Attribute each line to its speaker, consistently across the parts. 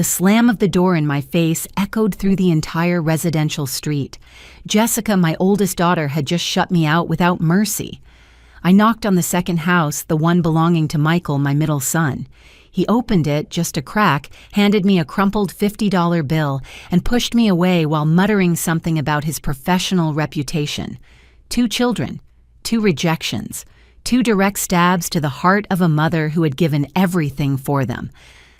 Speaker 1: The slam of the door in my face echoed through the entire residential street. Jessica, my oldest daughter, had just shut me out without mercy. I knocked on the second house, the one belonging to Michael, my middle son. He opened it just a crack, handed me a crumpled $50 bill, and pushed me away while muttering something about his professional reputation. 2 children, 2 rejections, 2 direct stabs to the heart of a mother who had given everything for them.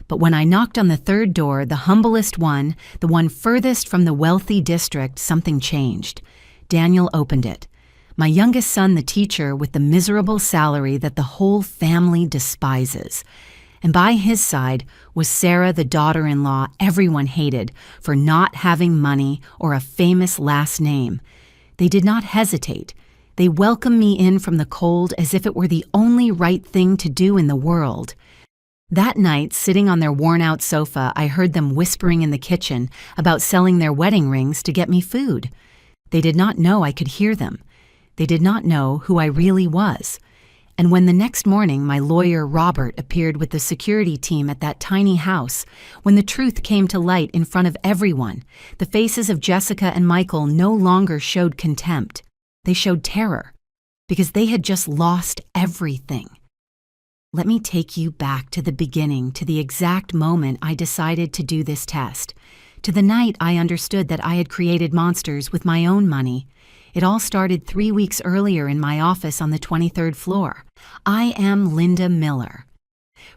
Speaker 1: But when I knocked on the third door, the humblest one, the one furthest from the wealthy district, something changed. Daniel opened it. My youngest son, the teacher, with the miserable salary that the whole family despises. And by his side was Sarah, the daughter-in-law everyone hated for not having money or a famous last name. They did not hesitate. They welcomed me in from the cold as if it were the only right thing to do in the world. That night, sitting on their worn-out sofa, I heard them whispering in the kitchen about selling their wedding rings to get me food. They did not know I could hear them. They did not know who I really was. And when the next morning my lawyer Robert appeared with the security team at that tiny house, when the truth came to light in front of everyone, the faces of Jessica and Michael no longer showed contempt. They showed terror, because they had just lost everything. Let me take you back to the beginning, to the exact moment I decided to do this test, to the night I understood that I had created monsters with my own money. It all started 3 weeks earlier in my office on the 23rd floor. I am Linda Miller.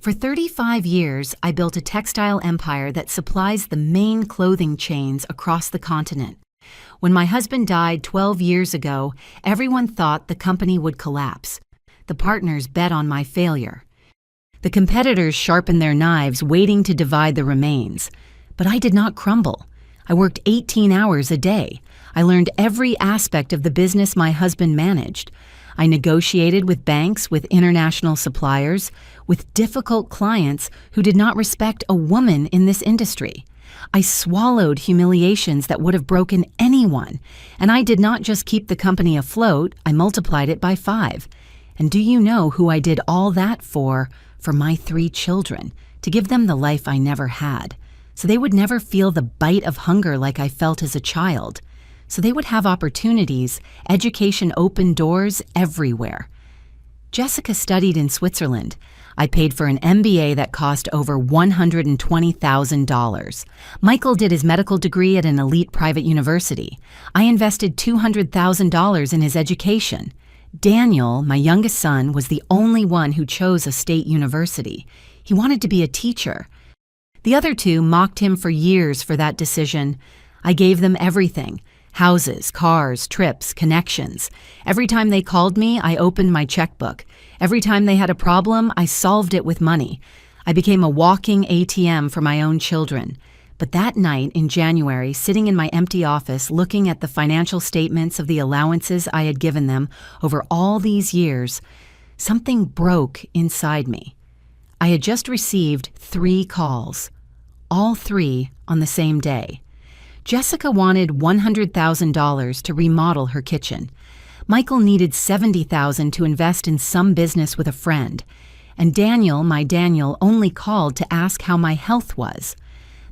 Speaker 1: For 35 years, I built a textile empire that supplies the main clothing chains across the continent. When my husband died 12 years ago, everyone thought the company would collapse. The partners bet on my failure. The competitors sharpened their knives, waiting to divide the remains. But I did not crumble. I worked 18 hours a day. I learned every aspect of the business my husband managed. I negotiated with banks, with international suppliers, with difficult clients who did not respect a woman in this industry. I swallowed humiliations that would have broken anyone, and I did not just keep the company afloat, I multiplied it by 5. And do you know who I did all that for? For my 3 children, to give them the life I never had, so they would never feel the bite of hunger like I felt as a child. So they would have opportunities. Education opened doors everywhere. Jessica studied in Switzerland. I paid for an MBA that cost over $120,000. Michael did his medical degree at an elite private university. I invested $200,000 in his education. Daniel, my youngest son, was the only one who chose a state university. He wanted to be a teacher. The other 2 mocked him for years for that decision. I gave them everything. Houses, cars, trips, connections. Every time they called me, I opened my checkbook. Every time they had a problem, I solved it with money. I became a walking ATM for my own children. But that night in January, sitting in my empty office looking at the financial statements of the allowances I had given them over all these years, something broke inside me. I had just received 3 calls, all 3 on the same day. Jessica wanted $100,000 to remodel her kitchen. Michael needed $70,000 to invest in some business with a friend. And Daniel, my Daniel, only called to ask how my health was.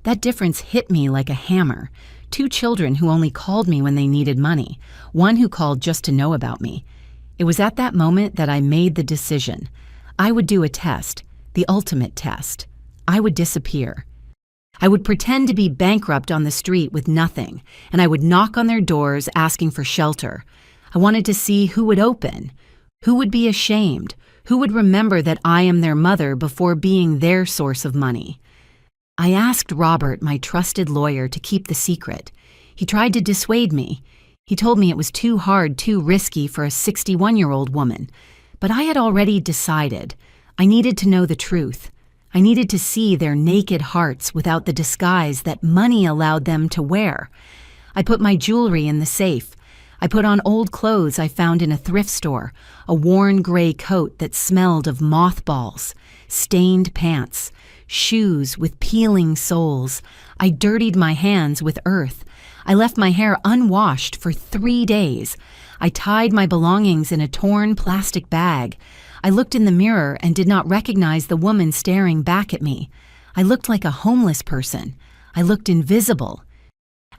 Speaker 1: That difference hit me like a hammer. 2 children who only called me when they needed money. 1 who called just to know about me. It was at that moment that I made the decision. I would do a test, the ultimate test. I would disappear. I would pretend to be bankrupt on the street with nothing, and I would knock on their doors asking for shelter. I wanted to see who would open, who would be ashamed, who would remember that I am their mother before being their source of money. I asked Robert, my trusted lawyer, to keep the secret. He tried to dissuade me. He told me it was too hard, too risky for a 61-year-old woman. But I had already decided. I needed to know the truth. I needed to see their naked hearts without the disguise that money allowed them to wear. I put my jewelry in the safe. I put on old clothes I found in a thrift store, a worn gray coat that smelled of mothballs, stained pants, shoes with peeling soles. I dirtied my hands with earth. I left my hair unwashed for 3 days. I tied my belongings in a torn plastic bag. I looked in the mirror and did not recognize the woman staring back at me. I looked like a homeless person. I looked invisible.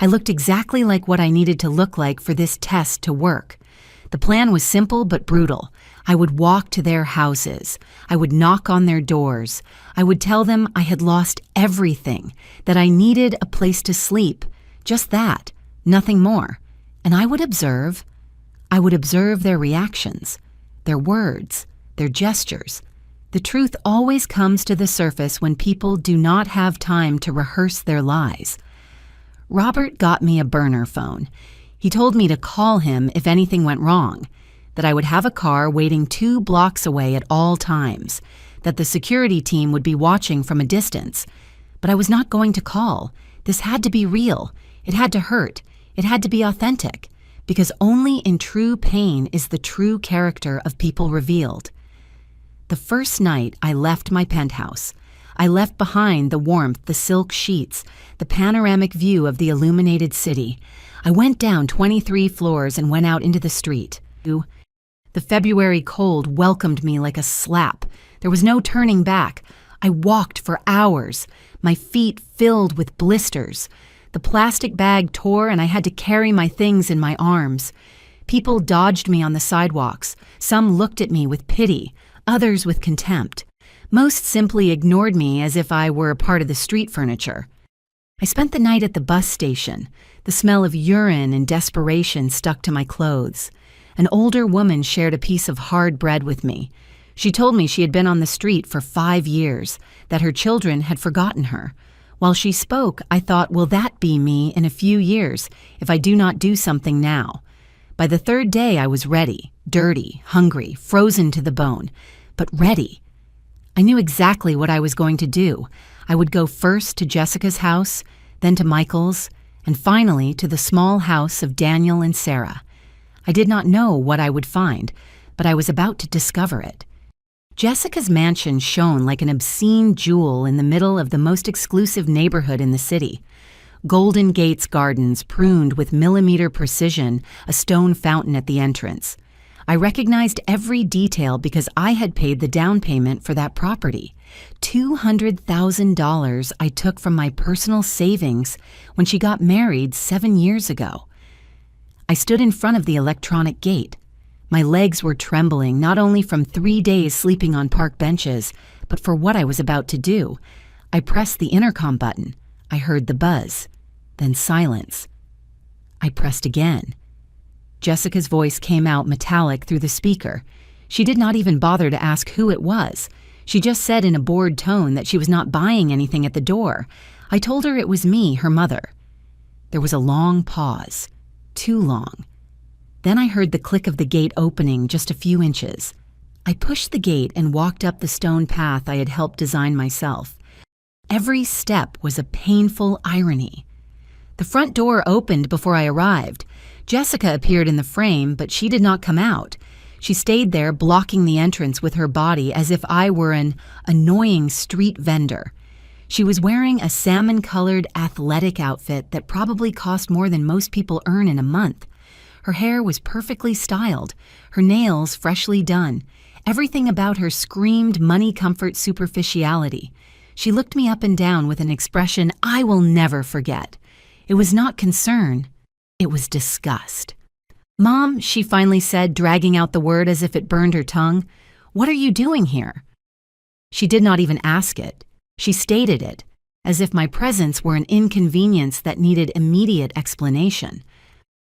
Speaker 1: I looked exactly like what I needed to look like for this test to work. The plan was simple but brutal. I would walk to their houses. I would knock on their doors. I would tell them I had lost everything, that I needed a place to sleep. Just that, nothing more. And I would observe. I would observe their reactions, their words, their gestures. The truth always comes to the surface when people do not have time to rehearse their lies. Robert got me a burner phone. He told me to call him if anything went wrong, that I would have a car waiting 2 blocks away at all times, that the security team would be watching from a distance. But I was not going to call. This had to be real. It had to hurt. It had to be authentic, because only in true pain is the true character of people revealed. The first night I left my penthouse, I left behind the warmth, the silk sheets, the panoramic view of the illuminated city. I went down 23 floors and went out into the street. The February cold welcomed me like a slap. There was no turning back. I walked for hours, my feet filled with blisters. The plastic bag tore and I had to carry my things in my arms. People dodged me on the sidewalks. Some looked at me with pity, others with contempt. Most simply ignored me as if I were a part of the street furniture. I spent the night at the bus station. The smell of urine and desperation stuck to my clothes. An older woman shared a piece of hard bread with me. She told me she had been on the street for 5 years, that her children had forgotten her. While she spoke, I thought, will that be me in a few years if I do not do something now? By the 3rd day, I was ready, dirty, hungry, frozen to the bone, but ready. I knew exactly what I was going to do. I would go first to Jessica's house, then to Michael's, and finally to the small house of Daniel and Sarah. I did not know what I would find, but I was about to discover it. Jessica's mansion shone like an obscene jewel in the middle of the most exclusive neighborhood in the city. Golden Gates Gardens pruned with millimeter precision, a stone fountain at the entrance. I recognized every detail because I had paid the down payment for that property. $200,000 I took from my personal savings when she got married 7 years ago. I stood in front of the electronic gate. My legs were trembling not only from 3 days sleeping on park benches, but for what I was about to do. I pressed the intercom button. I heard the buzz, then silence. I pressed again. Jessica's voice came out metallic through the speaker. She did not even bother to ask who it was. She just said in a bored tone that she was not buying anything at the door. I told her it was me, her mother. There was a long pause. Too long. Then I heard the click of the gate opening just a few inches. I pushed the gate and walked up the stone path I had helped design myself. Every step was a painful irony. The front door opened before I arrived. Jessica appeared in the frame, but she did not come out. She stayed there, blocking the entrance with her body as if I were an annoying street vendor. She was wearing a salmon-colored athletic outfit that probably cost more than most people earn in a month. Her hair was perfectly styled, her nails freshly done. Everything about her screamed money comfort superficiality. She looked me up and down with an expression I will never forget. It was not concern. It was disgust. "Mom," she finally said, dragging out the word as if it burned her tongue, "what are you doing here?" She did not even ask it. She stated it, as if my presence were an inconvenience that needed immediate explanation.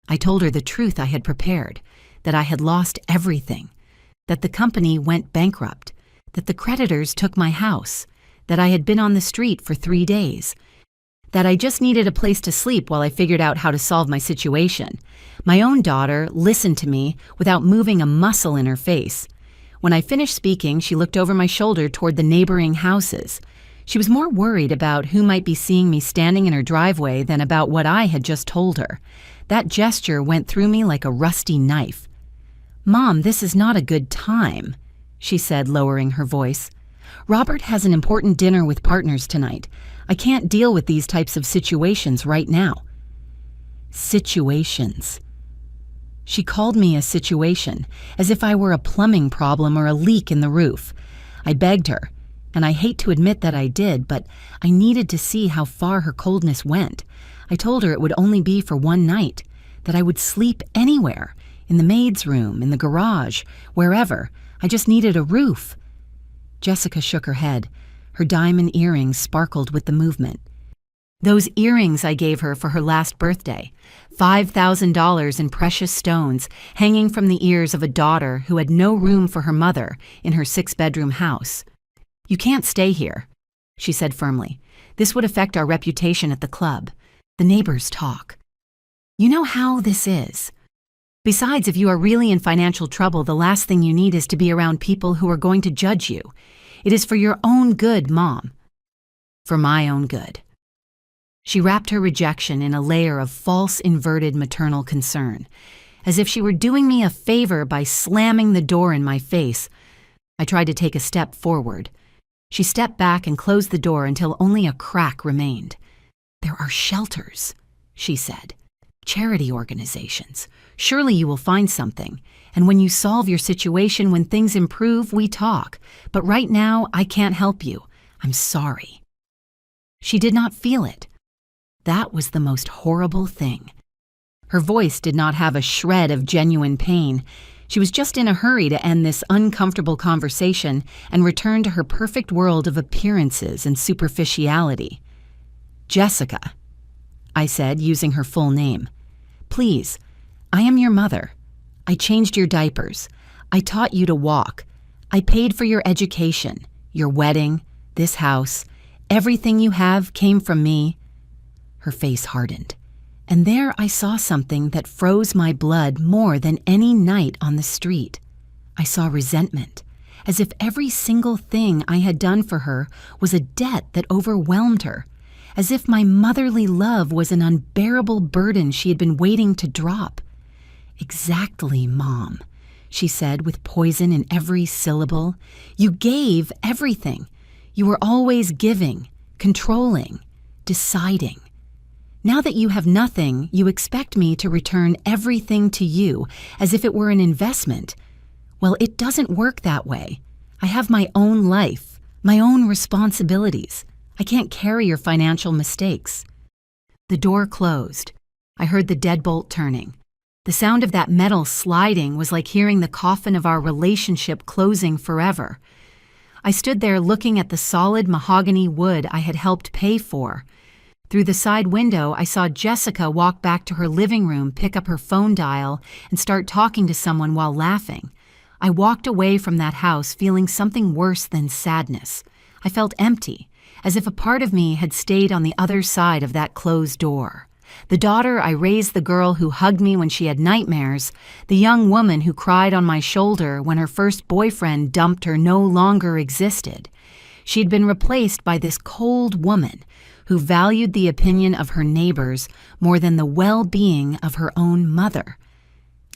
Speaker 1: I told her the truth I had prepared, that I had lost everything, that the company went bankrupt, that the creditors took my house, that I had been on the street for 3 days, that I just needed a place to sleep while I figured out how to solve my situation. My own daughter listened to me without moving a muscle in her face. When I finished speaking, she looked over my shoulder toward the neighboring houses. She was more worried about who might be seeing me standing in her driveway than about what I had just told her. That gesture went through me like a rusty knife. "Mom, this is not a good time," she said, lowering her voice. "Robert has an important dinner with partners tonight. I can't deal with these types of situations right now." Situations. She called me a situation, as if I were a plumbing problem or a leak in the roof. I begged her, And I hate to admit that I did, but I needed to see how far her coldness went. I told her it would only be for one night, that I would sleep anywhere, in the maid's room, in the garage, wherever. I just needed a roof. Jessica shook her head. Her diamond earrings sparkled with the movement. Those earrings I gave her for her last birthday, $5,000 in precious stones hanging from the ears of a daughter who had no room for her mother in her 6-bedroom house. "You can't stay here," she said firmly. "This would affect our reputation at the club. The neighbors talk. You know how this is. Besides, if you are really in financial trouble, the last thing you need is to be around people who are going to judge you. It is for your own good, Mom. For my own good." She wrapped her rejection in a layer of false inverted maternal concern, as if she were doing me a favor by slamming the door in my face. I tried to take a step forward. She stepped back and closed the door until only a crack remained. "There are shelters," she said. "Charity organizations. Surely you will find something. And when you solve your situation, when things improve, we talk. But right now, I can't help you. I'm sorry." She did not feel it. That was the most horrible thing. Her voice did not have a shred of genuine pain. She was just in a hurry to end this uncomfortable conversation and return to her perfect world of appearances and superficiality. "Jessica," I said, using her full name. "Please, I am your mother. I changed your diapers. I taught you to walk. I paid for your education, your wedding, this house. Everything you have came from me." Her face hardened. And there I saw something that froze my blood more than any night on the street. I saw resentment, as if every single thing I had done for her was a debt that overwhelmed her, as if my motherly love was an unbearable burden she had been waiting to drop. "Exactly, Mom," she said with poison in every syllable. "You gave everything. You were always giving, controlling, deciding. Now that you have nothing, you expect me to return everything to you as if it were an investment. Well, it doesn't work that way. I have my own life, my own responsibilities. I can't carry your financial mistakes." The door closed. I heard the deadbolt turning. The sound of that metal sliding was like hearing the coffin of our relationship closing forever. I stood there looking at the solid mahogany wood I had helped pay for. Through the side window, I saw Jessica walk back to her living room, pick up her phone dial, and start talking to someone while laughing. I walked away from that house feeling something worse than sadness. I felt empty, as if a part of me had stayed on the other side of that closed door. The daughter I raised, the girl who hugged me when she had nightmares, the young woman who cried on my shoulder when her first boyfriend dumped her no longer existed. She'd been replaced by this cold woman who valued the opinion of her neighbors more than the well-being of her own mother.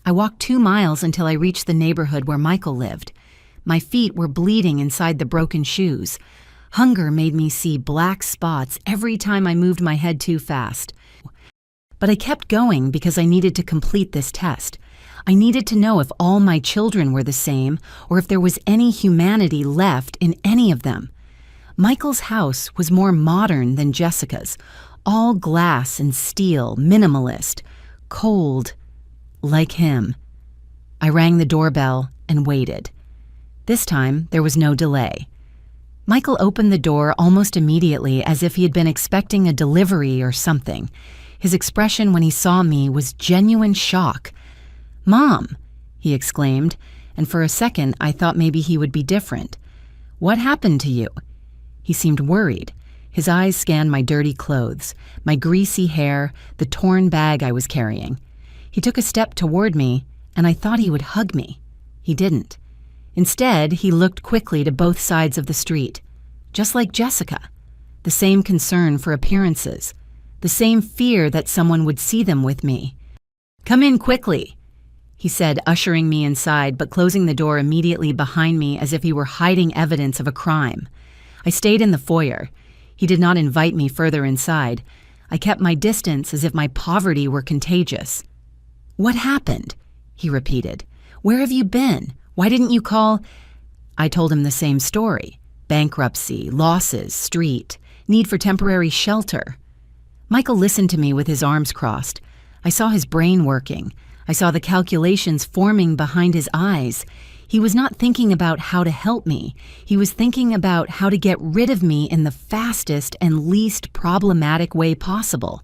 Speaker 1: I walked 2 miles until I reached the neighborhood where Michael lived. My feet were bleeding inside the broken shoes. Hunger made me see black spots every time I moved my head too fast. But I kept going because I needed to complete this test. I needed to know if all my children were the same or if there was any humanity left in any of them. Michael's house was more modern than Jessica's, all glass and steel, minimalist, cold, like him. I rang the doorbell and waited. This time, there was no delay. Michael opened the door almost immediately as if he had been expecting a delivery or something. His expression when he saw me was genuine shock. "Mom," he exclaimed, and for a second I thought maybe he would be different. "What happened to you?" He seemed worried. His eyes scanned my dirty clothes, my greasy hair, the torn bag I was carrying. He took a step toward me, and I thought he would hug me. He didn't. Instead, he looked quickly to both sides of the street, just like Jessica. The same concern for appearances, the same fear that someone would see them with me. "Come in quickly," he said, ushering me inside, but closing the door immediately behind me as if he were hiding evidence of a crime. I stayed in the foyer. He did not invite me further inside. I kept my distance as if my poverty were contagious. "What happened?" he repeated. "Where have you been? Why didn't you call?" I told him the same story. Bankruptcy, losses, street, need for temporary shelter. Michael listened to me with his arms crossed. I saw his brain working. I saw the calculations forming behind his eyes. He was not thinking about how to help me. He was thinking about how to get rid of me in the fastest and least problematic way possible.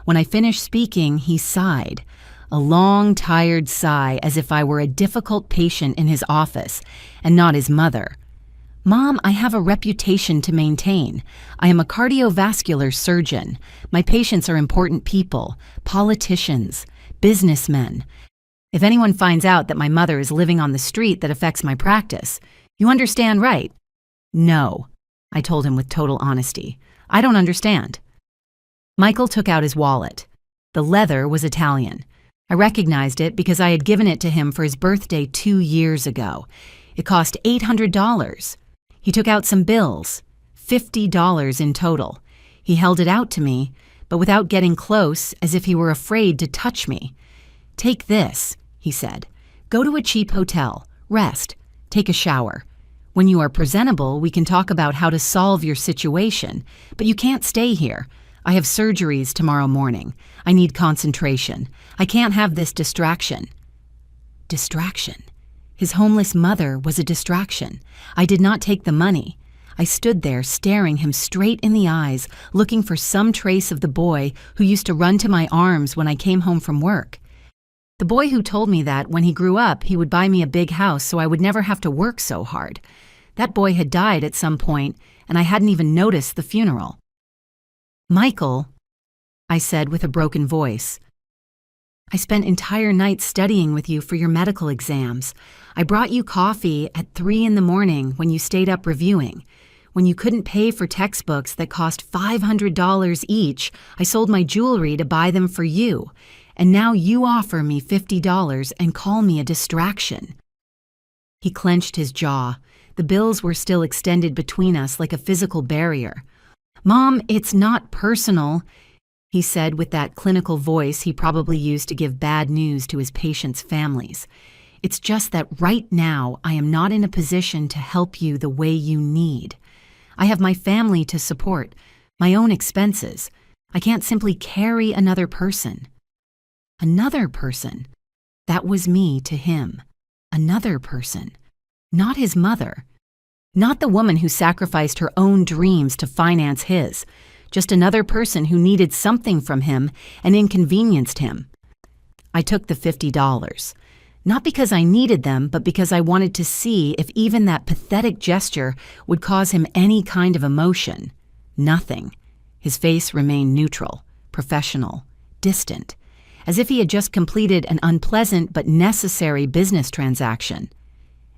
Speaker 1: When I finished speaking, he sighed. A long, tired sigh, as if I were a difficult patient in his office, and not his mother. Mom, I have a reputation to maintain. I am a cardiovascular surgeon. My patients are important people, politicians, businessmen. If anyone finds out that my mother is living on the street, that affects my practice. You understand, right? No, I told him with total honesty. I don't understand. Michael took out his wallet. The leather was Italian. I recognized it because I had given it to him for his birthday 2 years ago. It cost $800. He took out some bills, $50 in total. He held it out to me, but without getting close, as if he were afraid to touch me. Take this, he said. Go to a cheap hotel, rest, take a shower. When you are presentable, we can talk about how to solve your situation, but you can't stay here. I have surgeries tomorrow morning. I need concentration. I can't have this distraction. Distraction. His homeless mother was a distraction. I did not take the money. I stood there staring him straight in the eyes, looking for some trace of the boy who used to run to my arms when I came home from work. The boy who told me that when he grew up, he would buy me a big house so I would never have to work so hard. That boy had died at some point, and I hadn't even noticed the funeral. Michael, I said with a broken voice, I spent entire nights studying with you for your medical exams. I brought you coffee at 3 a.m. when you stayed up reviewing. When you couldn't pay for textbooks that cost $500 each, I sold my jewelry to buy them for you. And now you offer me $50 and call me a distraction. He clenched his jaw. The bills were still extended between us like a physical barrier. Mom, it's not personal, he said with that clinical voice he probably used to give bad news to his patients' families. It's just that right now I am not in a position to help you the way you need. I have my family to support, my own expenses. I can't simply carry another person. Another person. That was me to him. Another person. Not his mother. Not the woman who sacrificed her own dreams to finance his. Just another person who needed something from him and inconvenienced him. I took the $50. Not because I needed them, but because I wanted to see if even that pathetic gesture would cause him any kind of emotion. Nothing. His face remained neutral, professional, distant, as if he had just completed an unpleasant but necessary business transaction.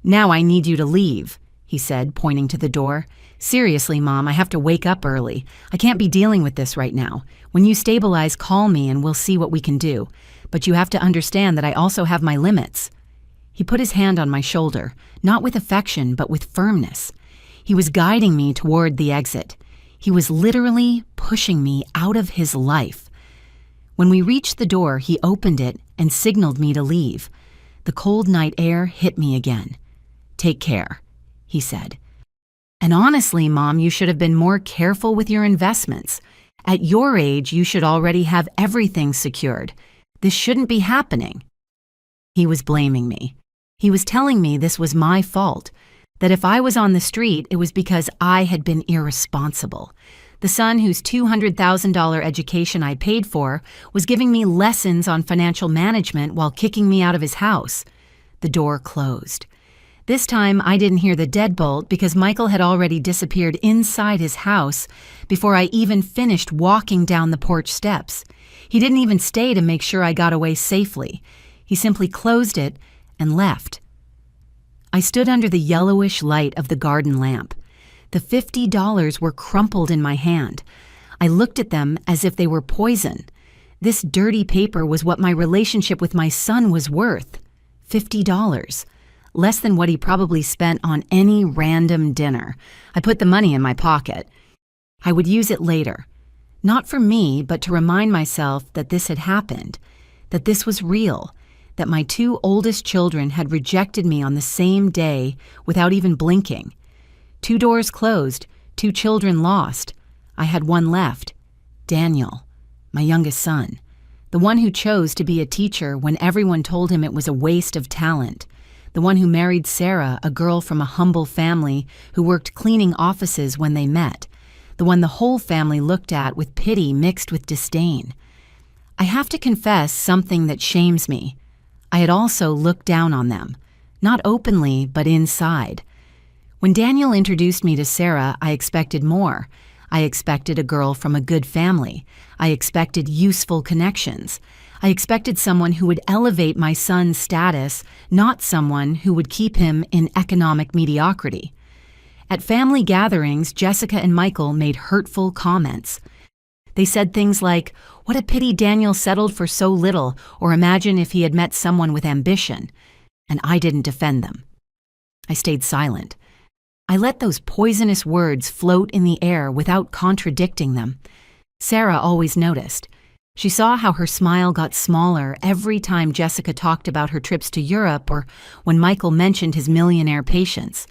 Speaker 1: Now I need you to leave, he said, pointing to the door. Seriously, Mom, I have to wake up early. I can't be dealing with this right now. When you stabilize, call me and we'll see what we can do. But you have to understand that I also have my limits. He put his hand on my shoulder, not with affection, but with firmness. He was guiding me toward the exit. He was literally pushing me out of his life. When we reached the door, he opened it and signaled me to leave. The cold night air hit me again. Take care, he said. And honestly, Mom, you should have been more careful with your investments. At your age, you should already have everything secured. This shouldn't be happening. He was blaming me. He was telling me this was my fault, that if I was on the street, it was because I had been irresponsible. The son whose $200,000 education I paid for was giving me lessons on financial management while kicking me out of his house. The door closed. This time, I didn't hear the deadbolt because Michael had already disappeared inside his house before I even finished walking down the porch steps. He didn't even stay to make sure I got away safely. He simply closed it and left. I stood under the yellowish light of the garden lamp. The $50 were crumpled in my hand. I looked at them as if they were poison. This dirty paper was what my relationship with my son was worth. $50. Less than what he probably spent on any random dinner. I put the money in my pocket. I would use it later. Not for me, but to remind myself that this had happened, that this was real, that my 2 oldest children had rejected me on the same day without even blinking. 2 doors closed, 2 children lost. I had one left, Daniel, my youngest son, the one who chose to be a teacher when everyone told him it was a waste of talent, the one who married Sarah, a girl from a humble family who worked cleaning offices when they met, the one the whole family looked at with pity mixed with disdain. I have to confess something that shames me. I had also looked down on them, not openly, but inside. When Daniel introduced me to Sarah, I expected more. I expected a girl from a good family. I expected useful connections. I expected someone who would elevate my son's status, not someone who would keep him in economic mediocrity. At family gatherings, Jessica and Michael made hurtful comments. They said things like, "What a pity Daniel settled for so little," or "Imagine if he had met someone with ambition." And I didn't defend them. I stayed silent. I let those poisonous words float in the air without contradicting them. Sarah always noticed. She saw how her smile got smaller every time Jessica talked about her trips to Europe or when Michael mentioned his millionaire patients.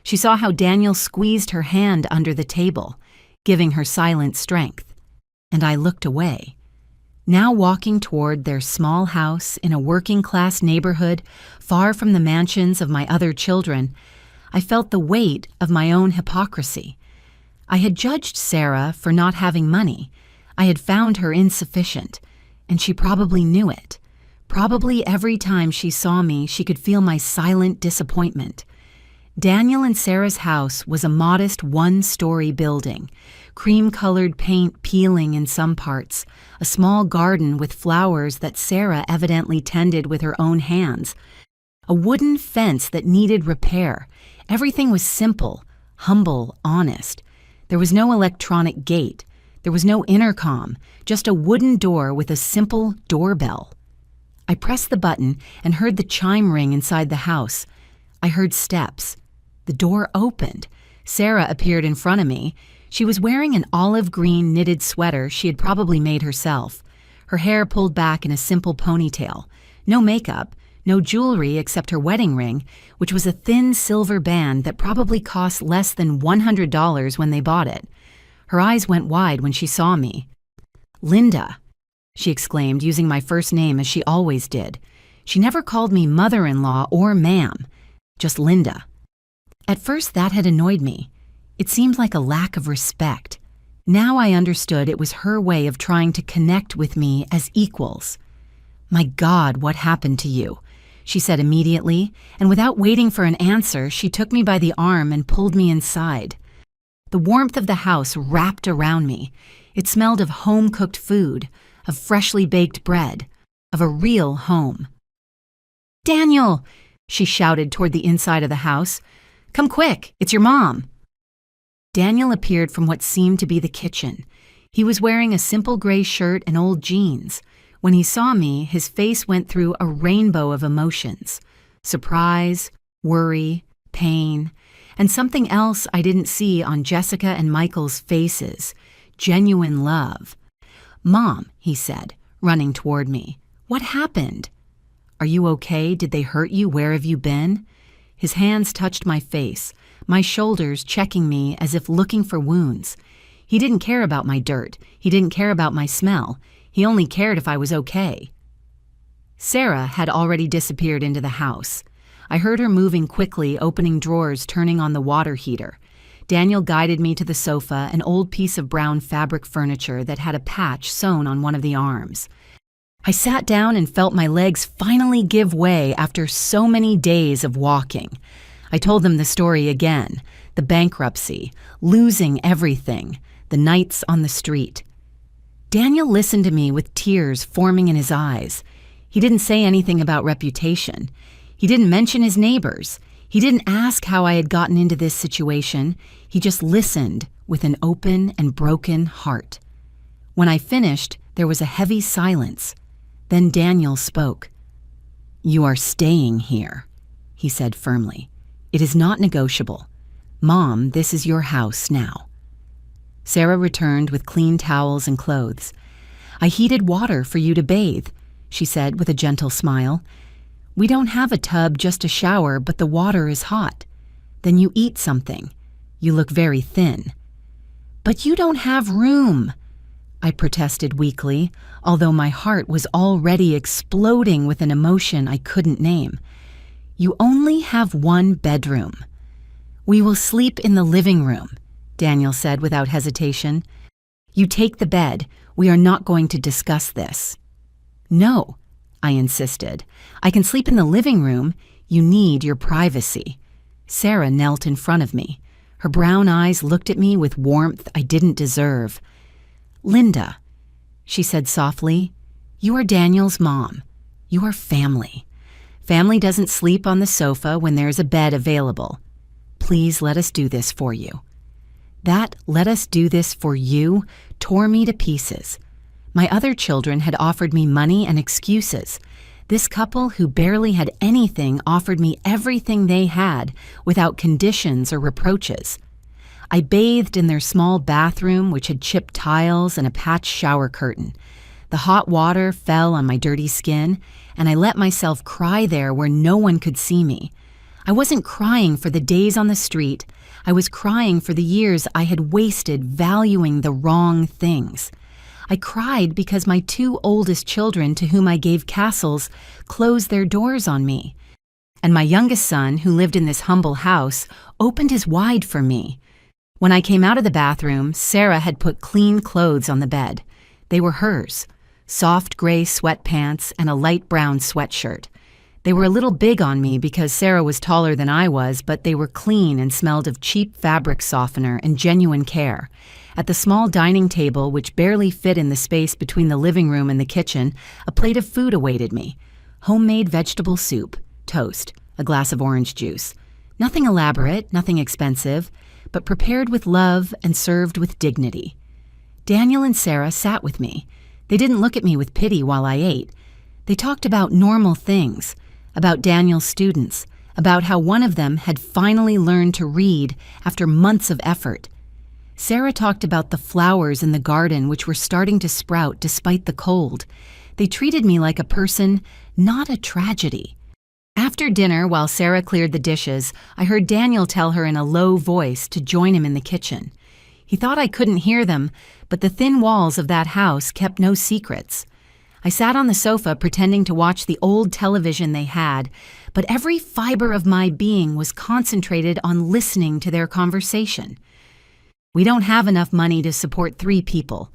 Speaker 1: She saw how Daniel squeezed her hand under the table, giving her silent strength. And I looked away. Now walking toward their small house in a working-class neighborhood far from the mansions of my other children, I felt the weight of my own hypocrisy. I had judged Sarah for not having money. I had found her insufficient, and she probably knew it. Probably every time she saw me, she could feel my silent disappointment. Daniel and Sarah's house was a modest one-story building, cream-colored paint peeling in some parts, a small garden with flowers that Sarah evidently tended with her own hands, a wooden fence that needed repair. Everything was simple, humble, honest. There was no electronic gate. There was no intercom, just a wooden door with a simple doorbell. I pressed the button and heard the chime ring inside the house. I heard steps. The door opened. Sarah appeared in front of me. She was wearing an olive green knitted sweater she had probably made herself. Her hair pulled back in a simple ponytail. No makeup, no jewelry except her wedding ring, which was a thin silver band that probably cost less than $100 when they bought it. Her eyes went wide when she saw me. "Linda," she exclaimed, using my first name as she always did. She never called me mother-in-law or ma'am, just Linda. At first that had annoyed me. It seemed like a lack of respect. Now I understood it was her way of trying to connect with me as equals. "My God, what happened to you?" she said immediately, and without waiting for an answer, she took me by the arm and pulled me inside. The warmth of the house wrapped around me. It smelled of home-cooked food, of freshly baked bread, of a real home. "Daniel!" she shouted toward the inside of the house. "Come quick, it's your mom." Daniel appeared from what seemed to be the kitchen. He was wearing a simple gray shirt and old jeans. When he saw me, his face went through a rainbow of emotions: surprise, worry, pain, and something else I didn't see on Jessica and Michael's faces: genuine love. "Mom," he said, running toward me. "What happened? Are you okay? Did they hurt you? Where have you been?" His hands touched my face, my shoulders checking me as if looking for wounds. He didn't care about my dirt. He didn't care about my smell. He only cared if I was okay. Sarah had already disappeared into the house. I heard her moving quickly, opening drawers, turning on the water heater. Daniel guided me to the sofa, an old piece of brown fabric furniture that had a patch sewn on one of the arms. I sat down and felt my legs finally give way after so many days of walking. I told them the story again: the bankruptcy, losing everything, the nights on the street. Daniel listened to me with tears forming in his eyes. He didn't say anything about reputation. He didn't mention his neighbors. He didn't ask how I had gotten into this situation. He just listened with an open and broken heart. When I finished, there was a heavy silence. Then Daniel spoke. "You are staying here," he said firmly. "It is not negotiable. Mom, this is your house now." Sarah returned with clean towels and clothes. "I heated water for you to bathe," she said with a gentle smile. "We don't have a tub, just a shower, but the water is hot. Then you eat something. You look very thin." "But you don't have room," I protested weakly, although my heart was already exploding with an emotion I couldn't name. "You only have one bedroom." "We will sleep in the living room," Daniel said without hesitation. "You take the bed. We are not going to discuss this." "No," I insisted. "I can sleep in the living room. You need your privacy." Sarah knelt in front of me. Her brown eyes looked at me with warmth I didn't deserve. "Linda," she said softly, "you are Daniel's mom. You are family. Family doesn't sleep on the sofa when there's a bed available. Please let us do this for you." That "let us do this for you" tore me to pieces. My other children had offered me money and excuses. This couple, who barely had anything, offered me everything they had without conditions or reproaches. I bathed in their small bathroom, which had chipped tiles and a patched shower curtain. The hot water fell on my dirty skin, and I let myself cry there where no one could see me. I wasn't crying for the days on the street. I was crying for the years I had wasted valuing the wrong things. I cried because my two oldest children, to whom I gave castles, closed their doors on me. And my youngest son, who lived in this humble house, opened his wide for me. When I came out of the bathroom, Sarah had put clean clothes on the bed. They were hers, soft gray sweatpants and a light brown sweatshirt. They were a little big on me because Sarah was taller than I was, but they were clean and smelled of cheap fabric softener and genuine care. At the small dining table, which barely fit in the space between the living room and the kitchen, a plate of food awaited me. Homemade vegetable soup, toast, a glass of orange juice. Nothing elaborate, nothing expensive, but prepared with love and served with dignity. Daniel and Sarah sat with me. They didn't look at me with pity while I ate. They talked about normal things, about Daniel's students, about how one of them had finally learned to read after months of effort. Sarah talked about the flowers in the garden which were starting to sprout despite the cold. They treated me like a person, not a tragedy. After dinner, while Sarah cleared the dishes, I heard Daniel tell her in a low voice to join him in the kitchen. He thought I couldn't hear them, but the thin walls of that house kept no secrets. I sat on the sofa pretending to watch the old television they had, but every fiber of my being was concentrated on listening to their conversation. "We don't have enough money to support 3 people,"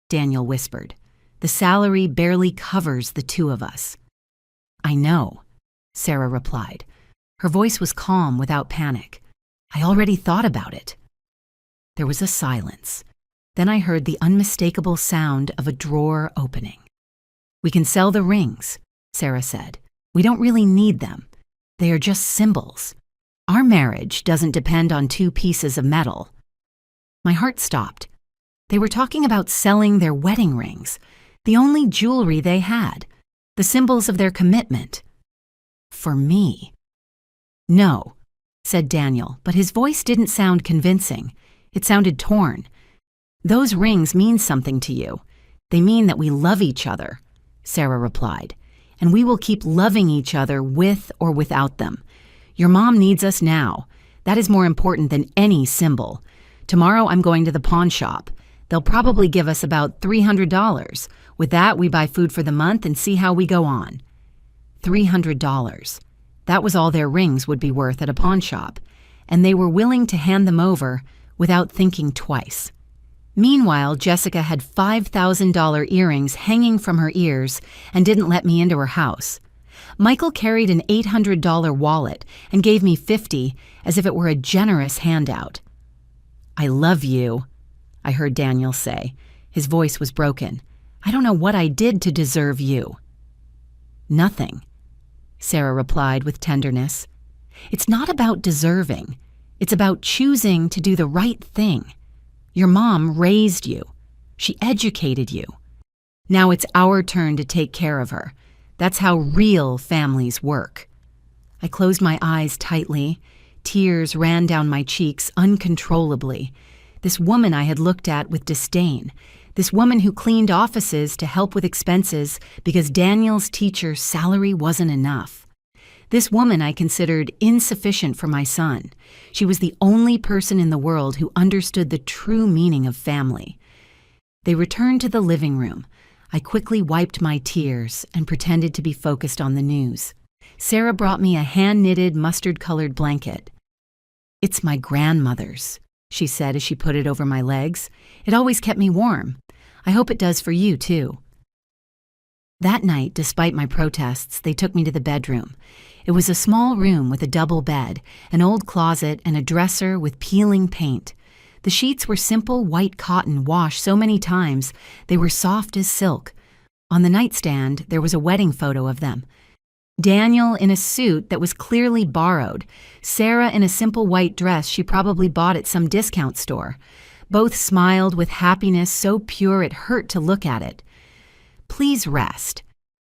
Speaker 1: Daniel whispered. "The salary barely covers the 2 of us." "I know," Sarah replied. Her voice was calm without panic. "I already thought about it." There was a silence. Then I heard the unmistakable sound of a drawer opening. "We can sell the rings," Sarah said. "We don't really need them. They are just symbols. Our marriage doesn't depend on 2 pieces of metal." My heart stopped. They were talking about selling their wedding rings, the only jewelry they had, the symbols of their commitment. For me. "No," said Daniel, but his voice didn't sound convincing. It sounded torn. "Those rings mean something to you. They mean that we love each other," Sarah replied, "and we will keep loving each other with or without them. Your mom needs us now. That is more important than any symbol. Tomorrow I'm going to the pawn shop. They'll probably give us about $300. With that, we buy food for the month and see how we go on." $300. That was all their rings would be worth at a pawn shop, and they were willing to hand them over without thinking twice. Meanwhile, Jessica had $5,000 earrings hanging from her ears and didn't let me into her house. Michael carried an $800 wallet and gave me $50 as if it were a generous handout. "I love you," I heard Daniel say. His voice was broken. "I don't know what I did to deserve you." "Nothing," Sarah replied with tenderness. "It's not about deserving. It's about choosing to do the right thing. Your mom raised you. She educated you. Now it's our turn to take care of her. That's how real families work." I closed my eyes tightly. Tears ran down my cheeks uncontrollably. This woman I had looked at with disdain. This woman who cleaned offices to help with expenses because Daniel's teacher's salary wasn't enough. This woman I considered insufficient for my son. She was the only person in the world who understood the true meaning of family. They returned to the living room. I quickly wiped my tears and pretended to be focused on the news. Sarah brought me a hand-knitted, mustard-colored blanket. "It's my grandmother's," she said as she put it over my legs. "It always kept me warm. I hope it does for you, too." That night, despite my protests, they took me to the bedroom. It was a small room with a double bed, an old closet, and a dresser with peeling paint. The sheets were simple white cotton washed so many times they were soft as silk. On the nightstand, there was a wedding photo of them. Daniel in a suit that was clearly borrowed. Sarah in a simple white dress she probably bought at some discount store. Both smiled with happiness so pure it hurt to look at it. "Please rest,"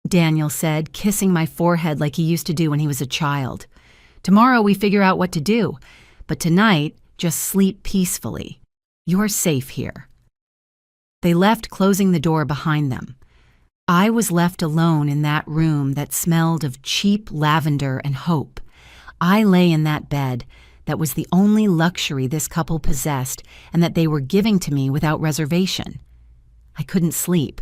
Speaker 1: Daniel said, kissing my forehead like he used to do when he was a child. "Tomorrow we figure out what to do, but tonight, just sleep peacefully. You're safe here." They left, closing the door behind them. I was left alone in that room that smelled of cheap lavender and hope. I lay in that bed that was the only luxury this couple possessed and that they were giving to me without reservation. I couldn't sleep.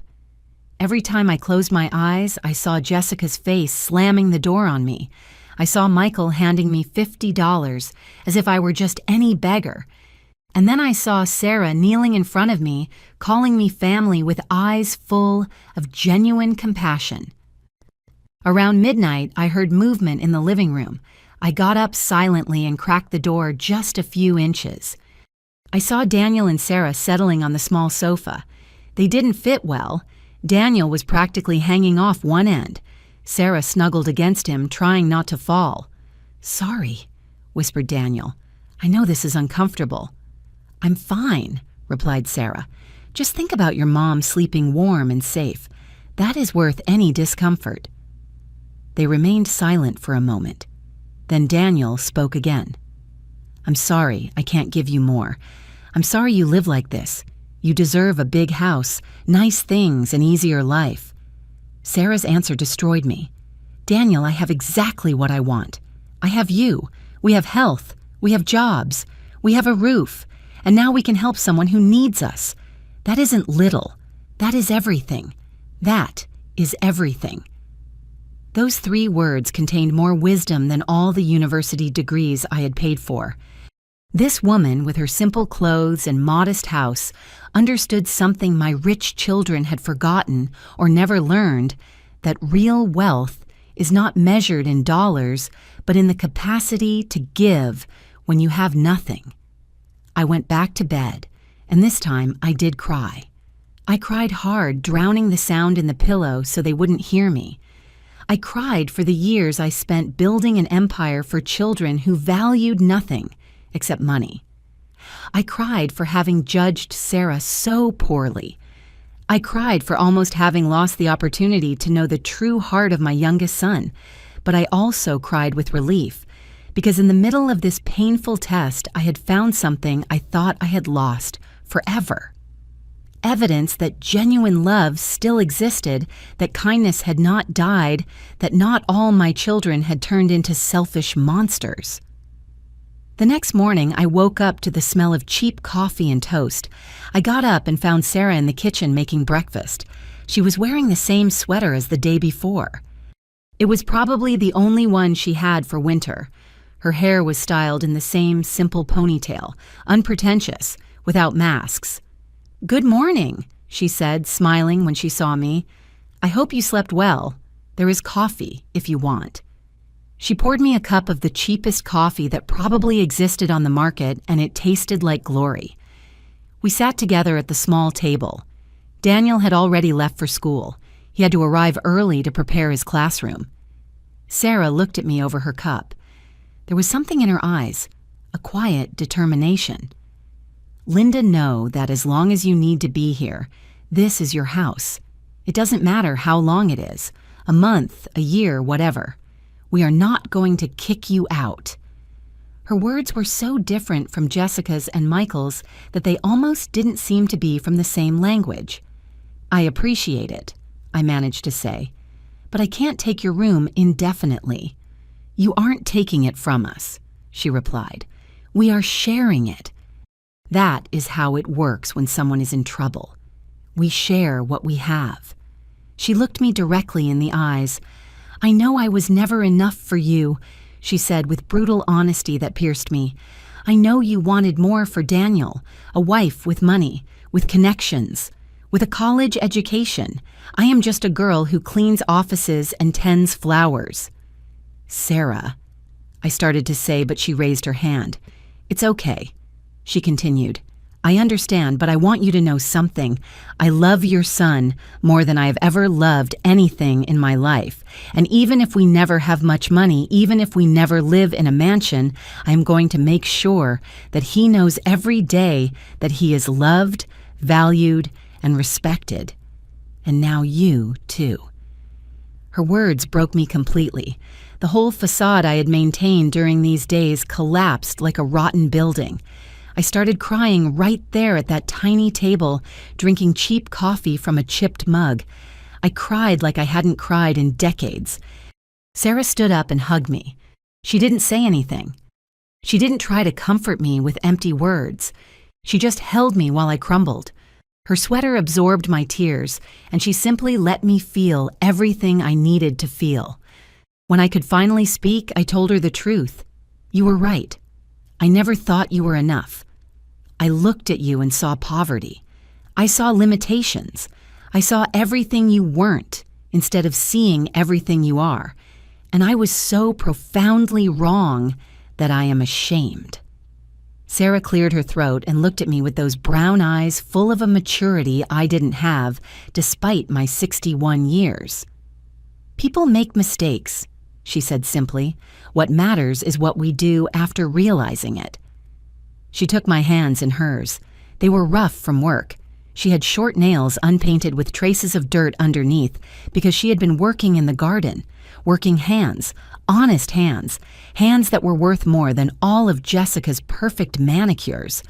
Speaker 1: Every time I closed my eyes, I saw Jessica's face slamming the door on me. I saw Michael handing me $50 as if I were just any beggar. And then I saw Sarah kneeling in front of me, calling me family with eyes full of genuine compassion. Around midnight, I heard movement in the living room. I got up silently and cracked the door just a few inches. I saw Daniel and Sarah settling on the small sofa. They didn't fit well. Daniel was practically hanging off one end. Sarah snuggled against him, trying not to fall. "Sorry," whispered Daniel. "I know this is uncomfortable." "I'm fine," replied Sarah. "Just think about your mom sleeping warm and safe. That is worth any discomfort." They remained silent for a moment. Then Daniel spoke again. "I'm sorry, I can't give you more. I'm sorry you live like this. You deserve a big house, nice things, an easier life." Sarah's answer destroyed me. "Daniel, I have exactly what I want. I have you. We have health. We have jobs. We have a roof. And now we can help someone who needs us. That isn't little. That is everything. That is everything." Those 3 words contained more wisdom than all the university degrees I had paid for. This woman, with her simple clothes and modest house, understood something my rich children had forgotten or never learned, that real wealth is not measured in dollars, but in the capacity to give when you have nothing. I went back to bed, and this time I did cry. I cried hard, drowning the sound in the pillow so they wouldn't hear me. I cried for the years I spent building an empire for children who valued nothing except money. I cried for having judged Sarah so poorly. I cried for almost having lost the opportunity to know the true heart of my youngest son, but I also cried with relief, because in the middle of this painful test, I had found something I thought I had lost forever. Evidence that genuine love still existed, that kindness had not died, that not all my children had turned into selfish monsters. The next morning, I woke up to the smell of cheap coffee and toast. I got up and found Sarah in the kitchen making breakfast. She was wearing the same sweater as the day before. It was probably the only one she had for winter. Her hair was styled in the same simple ponytail, unpretentious, without masks. "Good morning," she said, smiling when she saw me. "I hope you slept well. There is coffee, if you want." She poured me a cup of the cheapest coffee that probably existed on the market, and it tasted like glory. We sat together at the small table. Daniel had already left for school. He had to arrive early to prepare his classroom. Sarah looked at me over her cup. There was something in her eyes, a quiet determination. "Linda, know that as long as you need to be here, this is your house. It doesn't matter how long it is, a month, a year, whatever. We are not going to kick you out." Her words were so different from Jessica's and Michael's that they almost didn't seem to be from the same language. "I appreciate it," I managed to say, "but I can't take your room indefinitely." "You aren't taking it from us," she replied. "We are sharing it. That is how it works when someone is in trouble. We share what we have." She looked me directly in the eyes. "I know I was never enough for you," she said with brutal honesty that pierced me. "I know you wanted more for Daniel, a wife with money, with connections, with a college education. I am just a girl who cleans offices and tends flowers." "Sarah," I started to say, but she raised her hand. "It's okay," she continued. "I understand, but I want you to know something. I love your son more than I have ever loved anything in my life. And even if we never have much money, even if we never live in a mansion, I am going to make sure that he knows every day that he is loved, valued, and respected. And now you, too." Her words broke me completely. The whole facade I had maintained during these days collapsed like a rotten building. I started crying right there at that tiny table, drinking cheap coffee from a chipped mug. I cried like I hadn't cried in decades. Sarah stood up and hugged me. She didn't say anything. She didn't try to comfort me with empty words. She just held me while I crumbled. Her sweater absorbed my tears, and she simply let me feel everything I needed to feel. When I could finally speak, I told her the truth. "You were right. I never thought you were enough. I looked at you and saw poverty. I saw limitations. I saw everything you weren't instead of seeing everything you are. And I was so profoundly wrong that I am ashamed." Sarah cleared her throat and looked at me with those brown eyes full of a maturity I didn't have despite my 61 years. "People make mistakes," she said simply. "What matters is what we do after realizing it." She took my hands in hers. They were rough from work. She had short nails unpainted with traces of dirt underneath because she had been working in the garden, working hands, honest hands, hands that were worth more than all of Jessica's perfect manicures.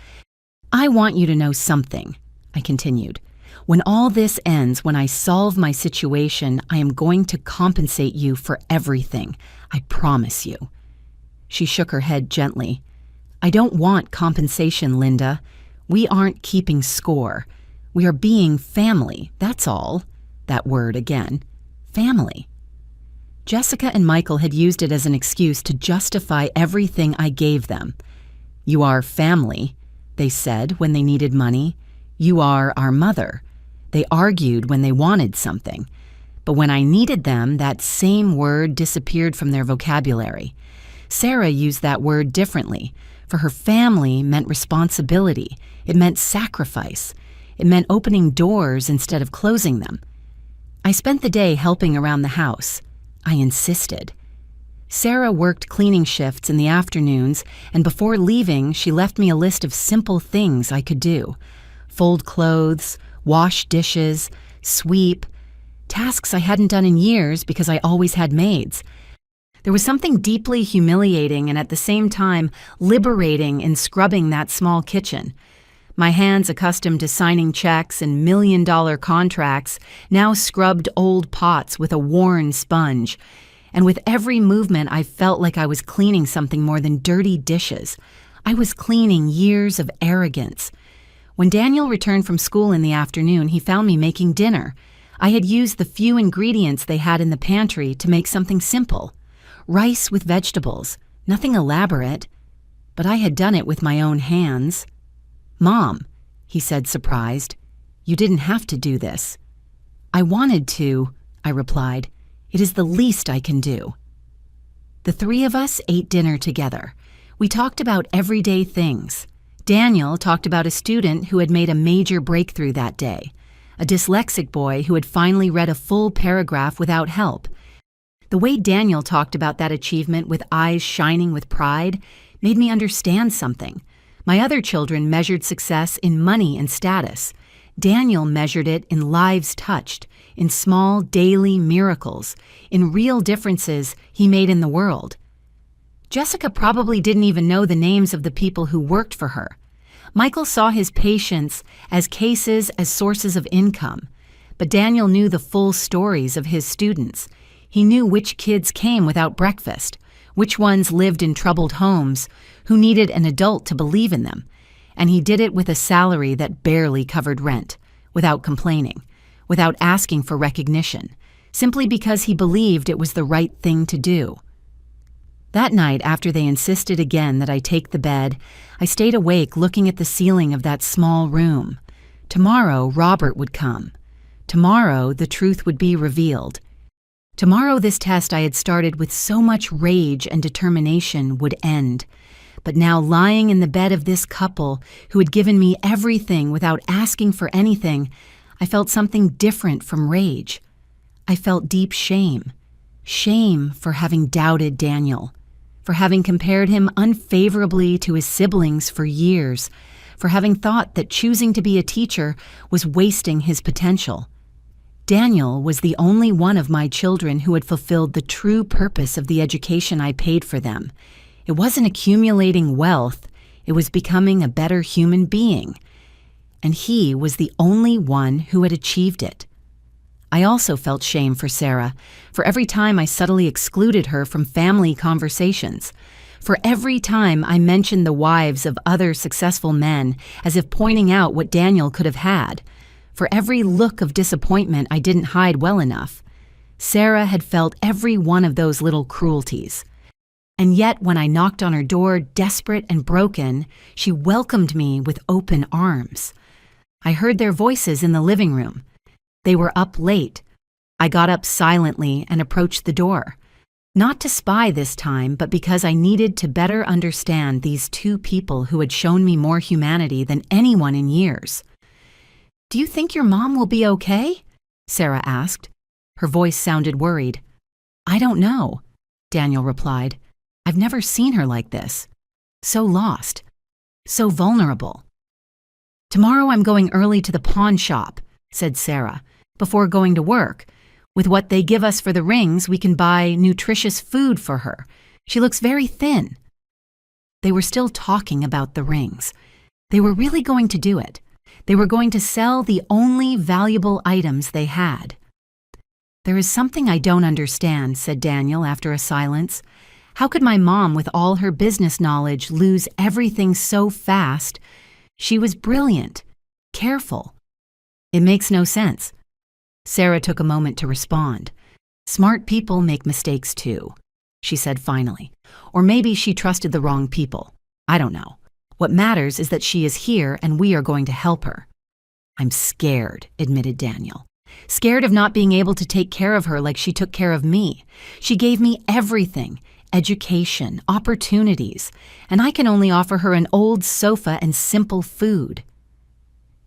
Speaker 1: "I want you to know something," I continued. "When all this ends, when I solve my situation, I am going to compensate you for everything. I promise you." She shook her head gently. "I don't want compensation, Linda. We aren't keeping score. We are being family, that's all." That word again. Family. Jessica and Michael had used it as an excuse to justify everything I gave them. "You are family," they said when they needed money. "You are our mother." They argued when they wanted something. But when I needed them, that same word disappeared from their vocabulary. Sarah used that word differently. For her, family meant responsibility. It meant sacrifice. It meant opening doors instead of closing them. I spent the day helping around the house. I insisted. Sarah worked cleaning shifts in the afternoons, and before leaving, she left me a list of simple things I could do. Fold clothes, wash dishes, sweep. Tasks I hadn't done in years because I always had maids. There was something deeply humiliating and at the same time liberating in scrubbing that small kitchen. My hands, accustomed to signing checks and million-dollar contracts, now scrubbed old pots with a worn sponge. And with every movement, I felt like I was cleaning something more than dirty dishes. I was cleaning years of arrogance. When Daniel returned from school in the afternoon, he found me making dinner. I had used the few ingredients they had in the pantry to make something simple. Rice with vegetables, nothing elaborate. But I had done it with my own hands. "Mom," he said, surprised, "you didn't have to do this." "I wanted to," I replied. "It is the least I can do." The three of us ate dinner together. We talked about everyday things. Daniel talked about a student who had made a major breakthrough that day, a dyslexic boy who had finally read a full paragraph without help. The way Daniel talked about that achievement with eyes shining with pride made me understand something. My other children measured success in money and status. Daniel measured it in lives touched, in small daily miracles, in real differences he made in the world. Jessica probably didn't even know the names of the people who worked for her. Michael saw his patients as cases, as sources of income. But Daniel knew the full stories of his students. He knew which kids came without breakfast, which ones lived in troubled homes, who needed an adult to believe in them, and he did it with a salary that barely covered rent, without complaining, without asking for recognition, simply because he believed it was the right thing to do. That night, after they insisted again that I take the bed, I stayed awake looking at the ceiling of that small room. Tomorrow, Robert would come. Tomorrow, the truth would be revealed. Tomorrow, this test I had started with so much rage and determination would end. But now, lying in the bed of this couple who had given me everything without asking for anything, I felt something different from rage. I felt deep shame. Shame for having doubted Daniel, for having compared him unfavorably to his siblings for years, for having thought that choosing to be a teacher was wasting his potential. Daniel was the only one of my children who had fulfilled the true purpose of the education I paid for them. It wasn't accumulating wealth, it was becoming a better human being. And he was the only one who had achieved it. I also felt shame for Sarah, for every time I subtly excluded her from family conversations, for every time I mentioned the wives of other successful men as if pointing out what Daniel could have had, for every look of disappointment I didn't hide well enough. Sarah had felt every one of those little cruelties. And yet, when I knocked on her door, desperate and broken, she welcomed me with open arms. I heard their voices in the living room. They were up late. I got up silently and approached the door. Not to spy this time, but because I needed to better understand these two people who had shown me more humanity than anyone in years. "Do you think your mom will be okay?" Sarah asked. Her voice sounded worried. "I don't know," Daniel replied. "I've never seen her like this. So lost. So vulnerable." "Tomorrow I'm going early to the pawn shop," said Sarah, "before going to work. With what they give us for the rings, we can buy nutritious food for her. She looks very thin." They were still talking about the rings. They were really going to do it. They were going to sell the only valuable items they had. "There is something I don't understand," said Daniel after a silence. "How could my mom, with all her business knowledge, lose everything so fast? She was brilliant, careful. It makes no sense." Sarah took a moment to respond. "Smart people make mistakes too," she said finally. "Or maybe she trusted the wrong people. I don't know. What matters is that she is here and we are going to help her." "I'm scared," admitted Daniel. "Scared of not being able to take care of her like she took care of me. She gave me everything, education, opportunities, and I can only offer her an old sofa and simple food."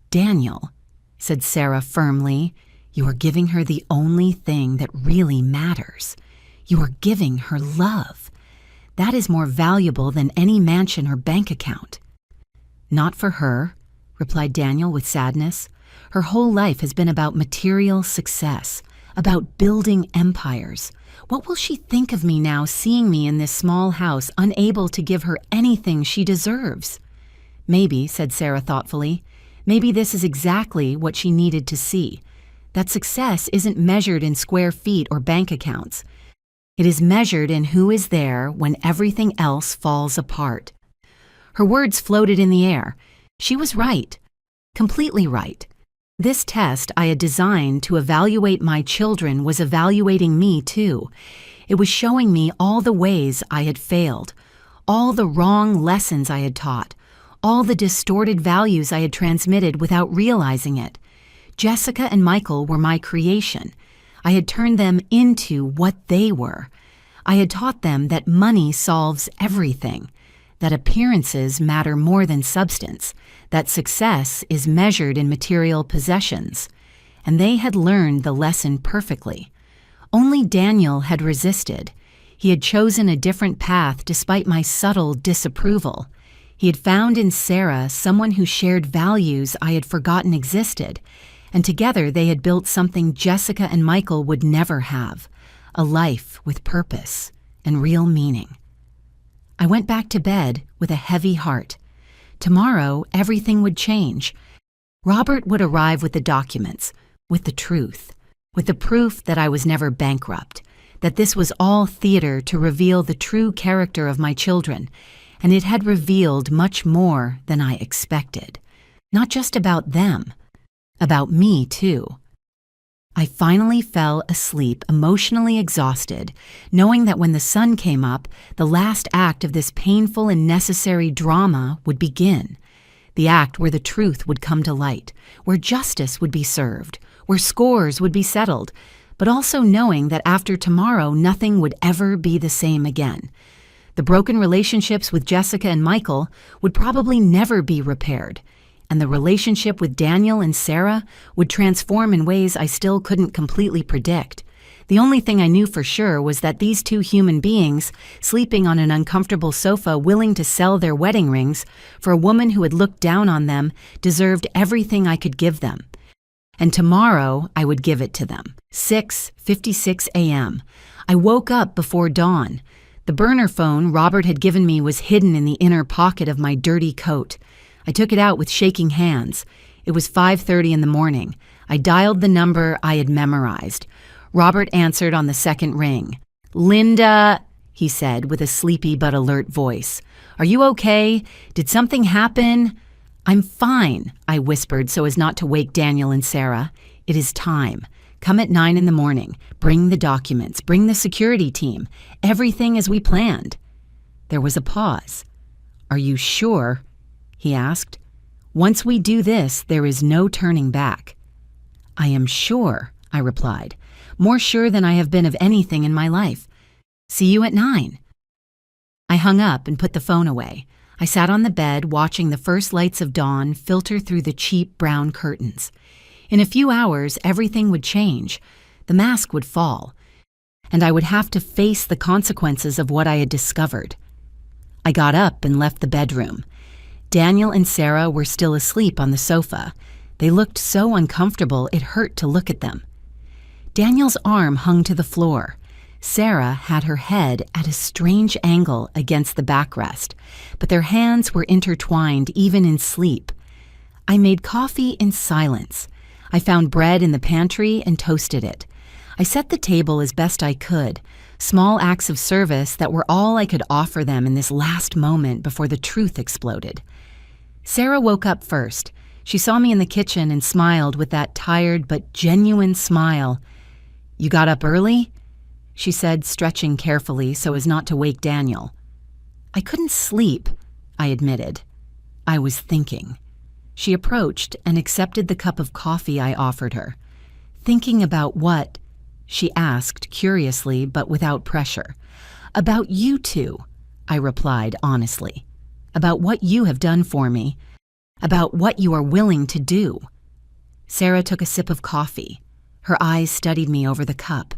Speaker 1: "Daniel," said Sarah firmly, "you are giving her the only thing that really matters. You are giving her love. That is more valuable than any mansion or bank account." "Not for her," replied Daniel with sadness. "Her whole life has been about material success, about building empires. What will she think of me now, seeing me in this small house, unable to give her anything she deserves?" "Maybe," said Sarah thoughtfully, "maybe this is exactly what she needed to see, that success isn't measured in square feet or bank accounts. It is measured in who is there when everything else falls apart." Her words floated in the air. She was right, completely right. This test I had designed to evaluate my children was evaluating me too. It was showing me all the ways I had failed, all the wrong lessons I had taught, all the distorted values I had transmitted without realizing it. Jessica and Michael were my creation. I had turned them into what they were. I had taught them that money solves everything, that appearances matter more than substance, that success is measured in material possessions, and they had learned the lesson perfectly. Only Daniel had resisted. He had chosen a different path despite my subtle disapproval. He had found in Sarah someone who shared values I had forgotten existed, and together they had built something Jessica and Michael would never have, a life with purpose and real meaning. I went back to bed with a heavy heart. Tomorrow, everything would change. Robert would arrive with the documents, with the truth, with the proof that I was never bankrupt, that this was all theater to reveal the true character of my children, and it had revealed much more than I expected. Not just about them, about me too. I finally fell asleep, emotionally exhausted, knowing that when the sun came up, the last act of this painful and necessary drama would begin. The act where the truth would come to light, where justice would be served, where scores would be settled, but also knowing that after tomorrow nothing would ever be the same again. The broken relationships with Jessica and Michael would probably never be repaired, and the relationship with Daniel and Sarah would transform in ways I still couldn't completely predict. The only thing I knew for sure was that these two human beings, sleeping on an uncomfortable sofa willing to sell their wedding rings for a woman who had looked down on them, deserved everything I could give them. And tomorrow I would give it to them. 6:56 a.m. I woke up before dawn. The burner phone Robert had given me was hidden in the inner pocket of my dirty coat. I took it out with shaking hands. It was 5:30 in the morning. I dialed the number I had memorized. Robert answered on the second ring. "Linda," he said with a sleepy but alert voice. "Are you okay? Did something happen?" "I'm fine," I whispered so as not to wake Daniel and Sarah. "It is time. Come at 9 in the morning. Bring the documents. Bring the security team. Everything as we planned." There was a pause. "Are you sure?" he asked. "Once we do this, there is no turning back." "I am sure," I replied. "More sure than I have been of anything in my life. See you at 9. I hung up and put the phone away. I sat on the bed watching the first lights of dawn filter through the cheap brown curtains. In a few hours, everything would change. The mask would fall, and I would have to face the consequences of what I had discovered. I got up and left the bedroom. Daniel and Sarah were still asleep on the sofa. They looked so uncomfortable it hurt to look at them. Daniel's arm hung to the floor. Sarah had her head at a strange angle against the backrest, but their hands were intertwined even in sleep. I made coffee in silence. I found bread in the pantry and toasted it. I set the table as best I could, small acts of service that were all I could offer them in this last moment before the truth exploded. Sarah woke up first. She saw me in the kitchen and smiled with that tired but genuine smile. "You got up early?" she said, stretching carefully so as not to wake Daniel. "I couldn't sleep," I admitted. "I was thinking." She approached and accepted the cup of coffee I offered her. "Thinking about what?" she asked curiously but without pressure. "About you two," I replied honestly. "About what you have done for me. About what you are willing to do." Sarah took a sip of coffee. Her eyes studied me over the cup.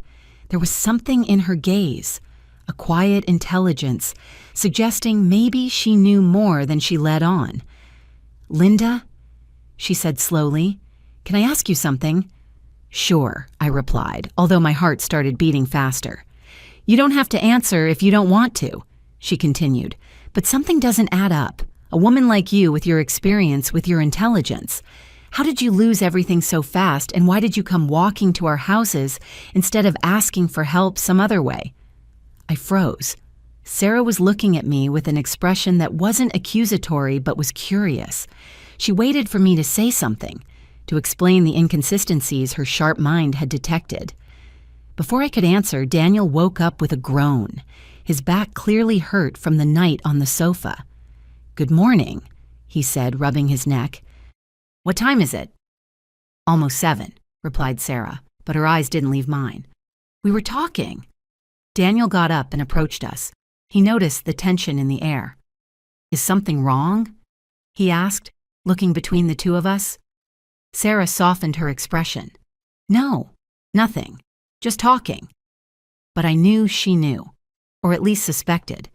Speaker 1: There was something in her gaze, a quiet intelligence, suggesting maybe she knew more than she let on. "Linda," she said slowly, "can I ask you something?" "Sure," I replied, although my heart started beating faster. "You don't have to answer if you don't want to," she continued, "but something doesn't add up. A woman like you with your experience, with your intelligence. How did you lose everything so fast, and why did you come walking to our houses instead of asking for help some other way?" I froze. Sarah was looking at me with an expression that wasn't accusatory but was curious. She waited for me to say something, to explain the inconsistencies her sharp mind had detected. Before I could answer, Daniel woke up with a groan. His back clearly hurt from the night on the sofa. "Good morning," he said, rubbing his neck. "What time is it?" "Almost 7, replied Sarah, but her eyes didn't leave mine. "We were talking." Daniel got up and approached us. He noticed the tension in the air. "Is something wrong?" he asked, looking between the two of us. Sarah softened her expression. "No, nothing. Just talking." But I knew she knew, or at least suspected.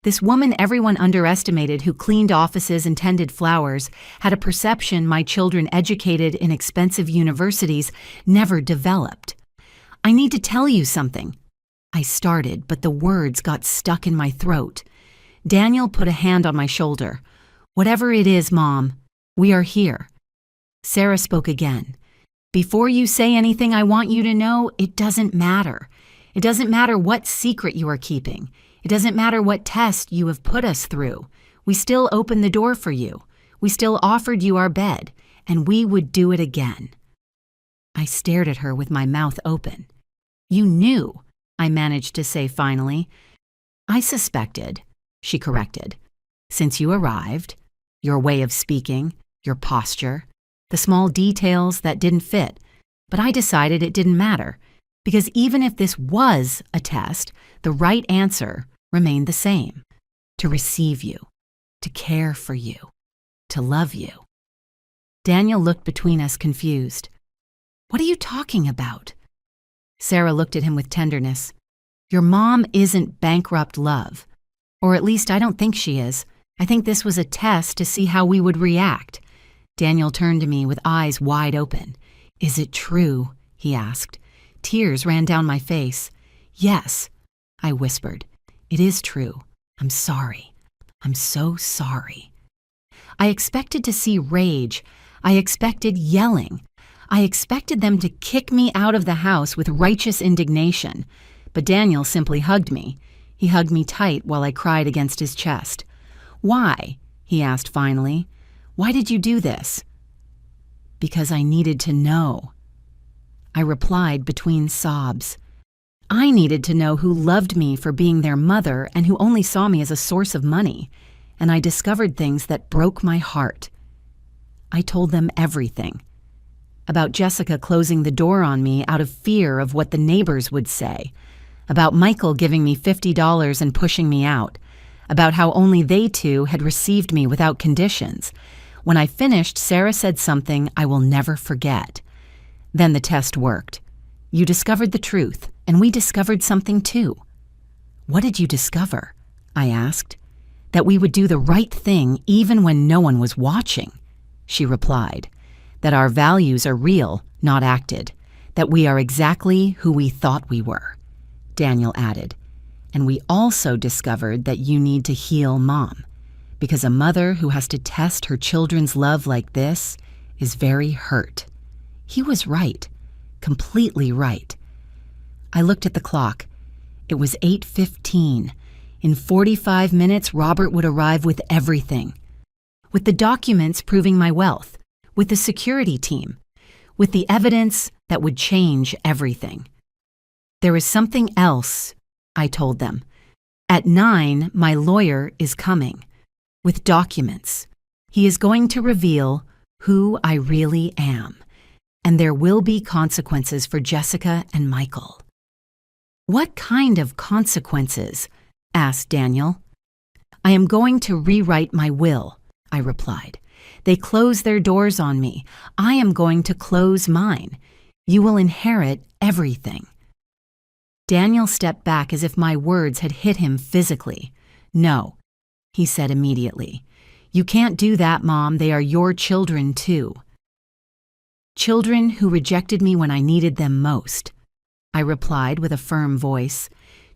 Speaker 1: This woman everyone underestimated who cleaned offices and tended flowers had a perception my children educated in expensive universities never developed. "I need to tell you something." I started, but the words got stuck in my throat. Daniel put a hand on my shoulder. "Whatever it is, Mom, we are here." Sarah spoke again. "Before you say anything, I want you to know it doesn't matter. It doesn't matter what secret you are keeping. It doesn't matter what test you have put us through. We still opened the door for you. We still offered you our bed, and we would do it again." I stared at her with my mouth open. "You knew," I managed to say finally. "I suspected," she corrected. "Since you arrived, your way of speaking, your posture, the small details that didn't fit, but I decided it didn't matter, because even if this was a test, the right answer remained the same: to receive you, to care for you, to love you." Daniel looked between us confused. "What are you talking about?" Sarah looked at him with tenderness. "Your mom isn't bankrupt love. Or at least I don't think she is. I think this was a test to see how we would react." Daniel turned to me with eyes wide open. "Is it true?" he asked. Tears ran down my face. "Yes," I whispered. "It is true. I'm sorry. I'm so sorry." I expected to see rage. I expected yelling. I expected them to kick me out of the house with righteous indignation. But Daniel simply hugged me. He hugged me tight while I cried against his chest. "Why?" he asked finally. "Why did you do this?" "Because I needed to know." I replied between sobs. I needed to know who loved me for being their mother and who only saw me as a source of money. And I discovered things that broke my heart. I told them everything. About Jessica closing the door on me out of fear of what the neighbors would say. About Michael giving me $50 and pushing me out. About how only they two had received me without conditions. When I finished, Sarah said something I will never forget. "Then the test worked. You discovered the truth, and we discovered something too." "What did you discover?" I asked. "That we would do the right thing even when no one was watching," she replied. "That our values are real, not acted. That we are exactly who we thought we were," Daniel added. "And we also discovered that you need to heal Mom, because a mother who has to test her children's love like this is very hurt." He was right, completely right. I looked at the clock. It was 8:15. In 45 minutes, Robert would arrive with everything. With the documents proving my wealth, with the security team, with the evidence that would change everything. "There is something else," I told them. "At 9, my lawyer is coming, with documents. He is going to reveal who I really am, and there will be consequences for Jessica and Michael." "What kind of consequences?" asked Daniel. "I am going to rewrite my will," I replied. "They close their doors on me. I am going to close mine. You will inherit everything." Daniel stepped back as if my words had hit him physically. "No," he said immediately. "You can't do that, Mom. They are your children, too." "Children who rejected me when I needed them most," I replied with a firm voice.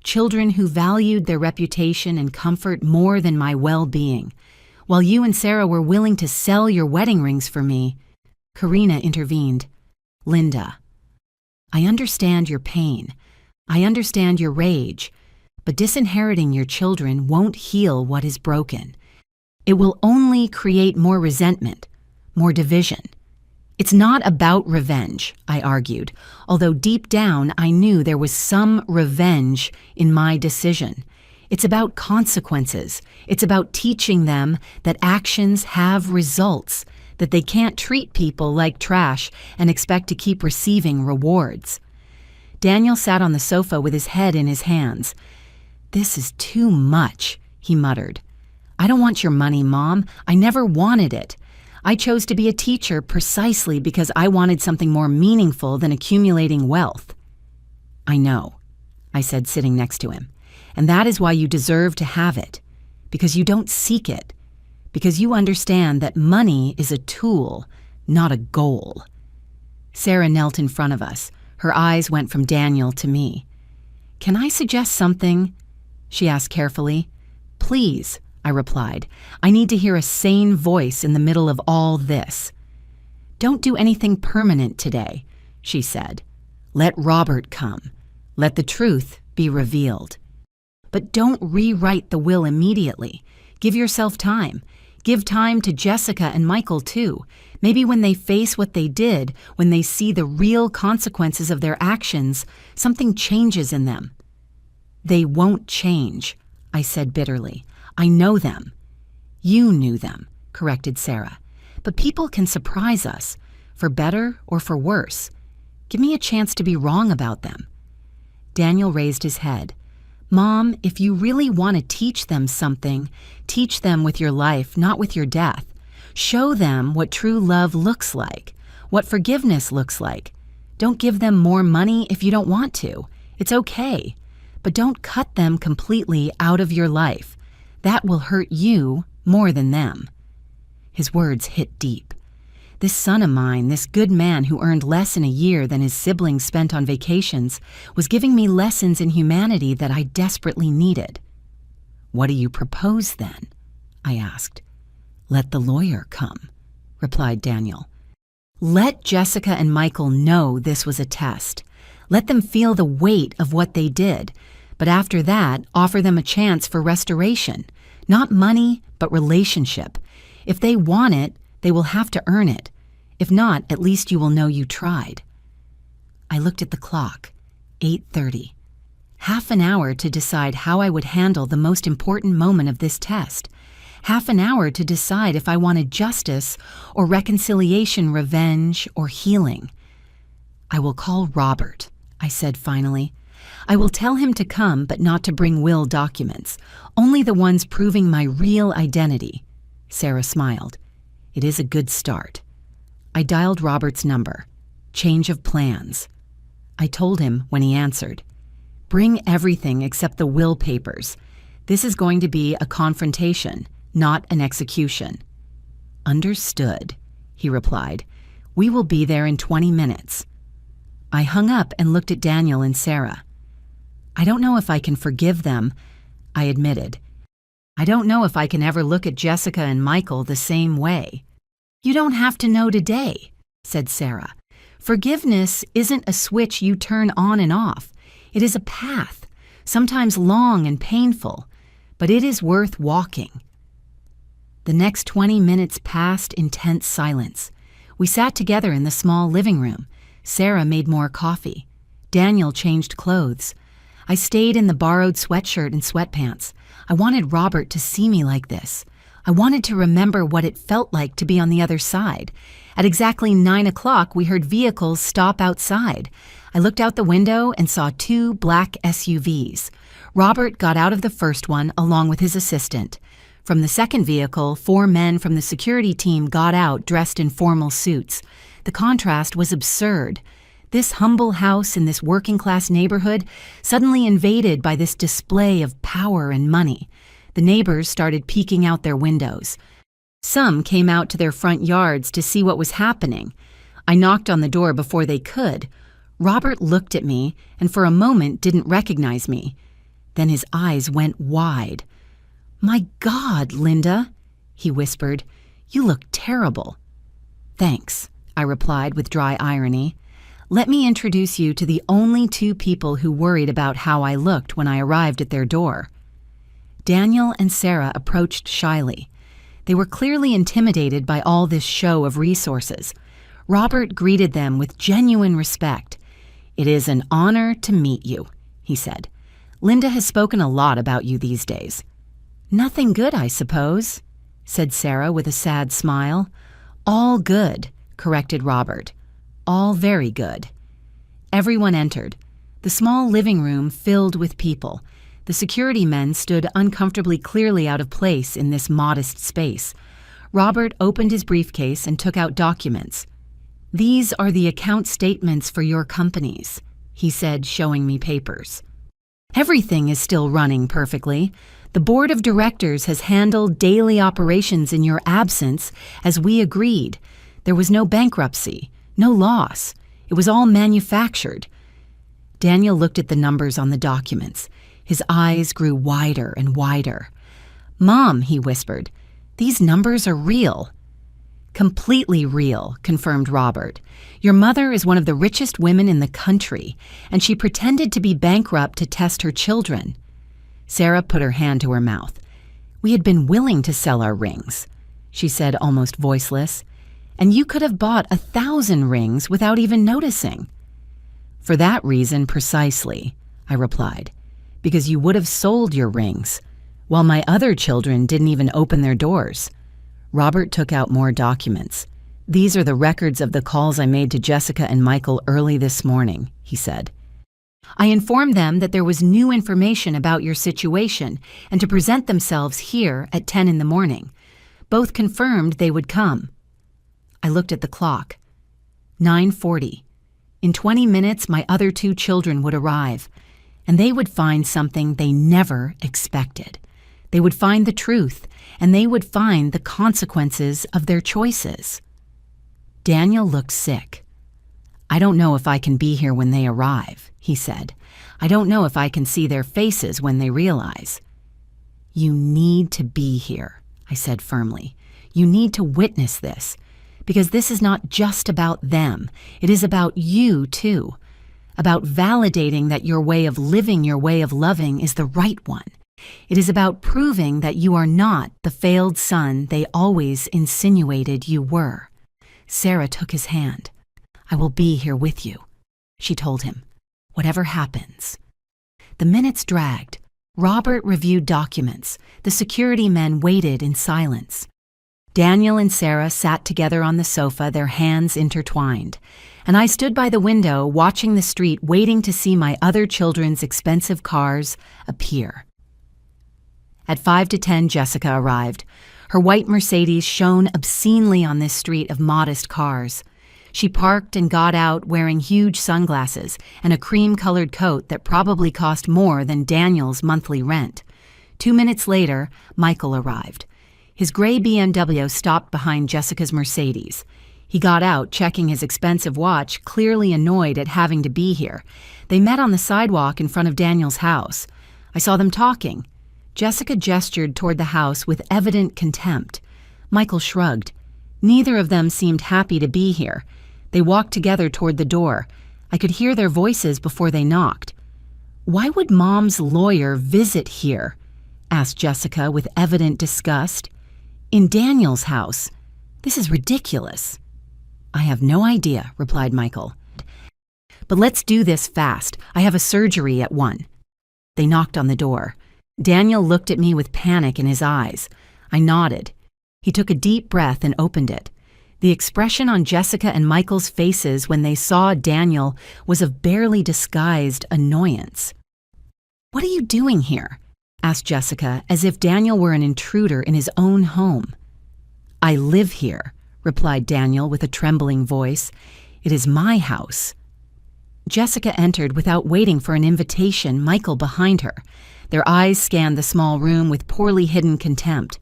Speaker 1: "Children who valued their reputation and comfort more than my well-being. While you and Sarah were willing to sell your wedding rings for me," Karina intervened. "Linda, I understand your pain. I understand your rage, but disinheriting your children won't heal what is broken. It will only create more resentment, more division. It's not about revenge," I argued, although deep down I knew there was some revenge in my decision. "It's about consequences. It's about teaching them that actions have results, that they can't treat people like trash and expect to keep receiving rewards." Daniel sat on the sofa with his head in his hands. "This is too much," he muttered. "I don't want your money, Mom. I never wanted it. I chose to be a teacher precisely because I wanted something more meaningful than accumulating wealth." "I know," I said, sitting next to him. "And that is why you deserve to have it. Because you don't seek it. Because you understand that money is a tool, not a goal." Sarah knelt in front of us. Her eyes went from Daniel to me. "Can I suggest something?" she asked carefully. "Please," I replied. "I need to hear a sane voice in the middle of all this." "Don't do anything permanent today," she said. "Let Robert come. Let the truth be revealed. But don't rewrite the will immediately. Give yourself time. Give time to Jessica and Michael, too. Maybe when they face what they did, when they see the real consequences of their actions, something changes in them. They won't change, I said bitterly. I know them. You knew them, corrected Sarah. But people can surprise us, for better or for worse. Give me a chance to be wrong about them. Daniel raised his head. Mom, if you really want to teach them something, teach them with your life, not with your death. Show them what true love looks like, what forgiveness looks like. Don't give them more money if you don't want to. It's okay. But don't cut them completely out of your life. That will hurt you more than them. His words hit deep. This son of mine, this good man who earned less in a year than his siblings spent on vacations, was giving me lessons in humanity that I desperately needed. What do you propose then? I asked. Let the lawyer come, replied Daniel. Let Jessica and Michael know this was a test. Let them feel the weight of what they did, but after that, offer them a chance for restoration. Not money, but relationship. If they want it, they will have to earn it. If not, at least you will know you tried. I looked at the clock. 8:30. Half an hour to decide how I would handle the most important moment of this test. Half an hour to decide if I wanted justice or reconciliation, revenge, or healing. I will call Robert, I said finally. I will tell him to come, but not to bring will documents, only the ones proving my real identity. Sarah smiled. It is a good start. I dialed Robert's number. Change of plans. I told him when he answered. Bring everything except the will papers. This is going to be a confrontation, not an execution. Understood, he replied. We will be there in 20 minutes. I hung up and looked at Daniel and Sarah. I don't know if I can forgive them, I admitted. I don't know if I can ever look at Jessica and Michael the same way. You don't have to know today, said Sarah. Forgiveness isn't a switch you turn on and off. It is a path, sometimes long and painful, but it is worth walking. The next 20 minutes passed in tense silence. We sat together in the small living room. Sarah made more coffee. Daniel changed clothes. I stayed in the borrowed sweatshirt and sweatpants. I wanted Robert to see me like this. I wanted to remember what it felt like to be on the other side. At exactly 9 o'clock, we heard vehicles stop outside. I looked out the window and saw 2 black SUVs. Robert got out of the first one along with his assistant. From the second vehicle, 4 men from the security team got out dressed in formal suits. The contrast was absurd. This humble house in this working-class neighborhood suddenly invaded by this display of power and money. The neighbors started peeking out their windows. Some came out to their front yards to see what was happening. I knocked on the door before they could. Robert looked at me and for a moment didn't recognize me. Then his eyes went wide. "My God, Linda," he whispered, "you look terrible." "Thanks," I replied with dry irony. "Let me introduce you to the only 2 people who worried about how I looked when I arrived at their door." Daniel and Sarah approached shyly. They were clearly intimidated by all this show of resources. Robert greeted them with genuine respect. "It is an honor to meet you," he said. "Linda has spoken a lot about you these days." "Nothing good, I suppose," said Sarah with a sad smile. "All good," corrected Robert. "All very good." Everyone entered. The small living room filled with people. The security men stood uncomfortably clearly out of place in this modest space. Robert opened his briefcase and took out documents. "These are the account statements for your companies," he said, showing me papers. "Everything is still running perfectly. The board of directors has handled daily operations in your absence as we agreed. There was no bankruptcy, no loss. It was all manufactured." Daniel looked at the numbers on the documents. His eyes grew wider and wider. "Mom," he whispered, "these numbers are real." Completely real, confirmed Robert. Your mother is one of the richest women in the country, and she pretended to be bankrupt to test her children. Sarah put her hand to her mouth. We had been willing to sell our rings, she said, almost voiceless, and you could have bought 1,000 rings without even noticing. For that reason precisely, I replied, because you would have sold your rings, while my other children didn't even open their doors. Robert took out more documents. These are the records of the calls I made to Jessica and Michael early this morning, he said. I informed them that there was new information about your situation and to present themselves here at 10 in the morning. Both confirmed they would come. I looked at the clock. 9:40. In 20 minutes, my other 2 children would arrive, and they would find something they never expected. They would find the truth, and they would find the consequences of their choices. Daniel looked sick. I don't know if I can be here when they arrive, he said. I don't know if I can see their faces when they realize. You need to be here, I said firmly. You need to witness this, because this is not just about them. It is about you, too. About validating that your way of living, your way of loving is the right one. It is about proving that you are not the failed son they always insinuated you were. Sarah took his hand. I will be here with you, she told him, whatever happens. The minutes dragged. Robert reviewed documents. The security men waited in silence. Daniel and Sarah sat together on the sofa, their hands intertwined, and I stood by the window watching the street, waiting to see my other children's expensive cars appear. At 5 to 10, Jessica arrived. Her white Mercedes shone obscenely on this street of modest cars. She parked and got out wearing huge sunglasses and a cream-colored coat that probably cost more than Daniel's monthly rent. 2 minutes later, Michael arrived. His gray BMW stopped behind Jessica's Mercedes. He got out, checking his expensive watch, clearly annoyed at having to be here. They met on the sidewalk in front of Daniel's house. I saw them talking. Jessica gestured toward the house with evident contempt. Michael shrugged. Neither of them seemed happy to be here. They walked together toward the door. I could hear their voices before they knocked. Why would Mom's lawyer visit here? Asked Jessica with evident disgust. In Daniel's house. This is ridiculous. I have no idea, replied Michael. But let's do this fast. I have a surgery at 1. They knocked on the door. Daniel looked at me with panic in his eyes. I nodded. He took a deep breath and opened it. The expression on Jessica and Michael's faces when they saw Daniel was of barely disguised annoyance. What are you doing here? Asked Jessica, as if Daniel were an intruder in his own home. I live here, replied Daniel with a trembling voice. It is my house. Jessica entered without waiting for an invitation, Michael behind her. Their eyes scanned the small room with poorly hidden contempt.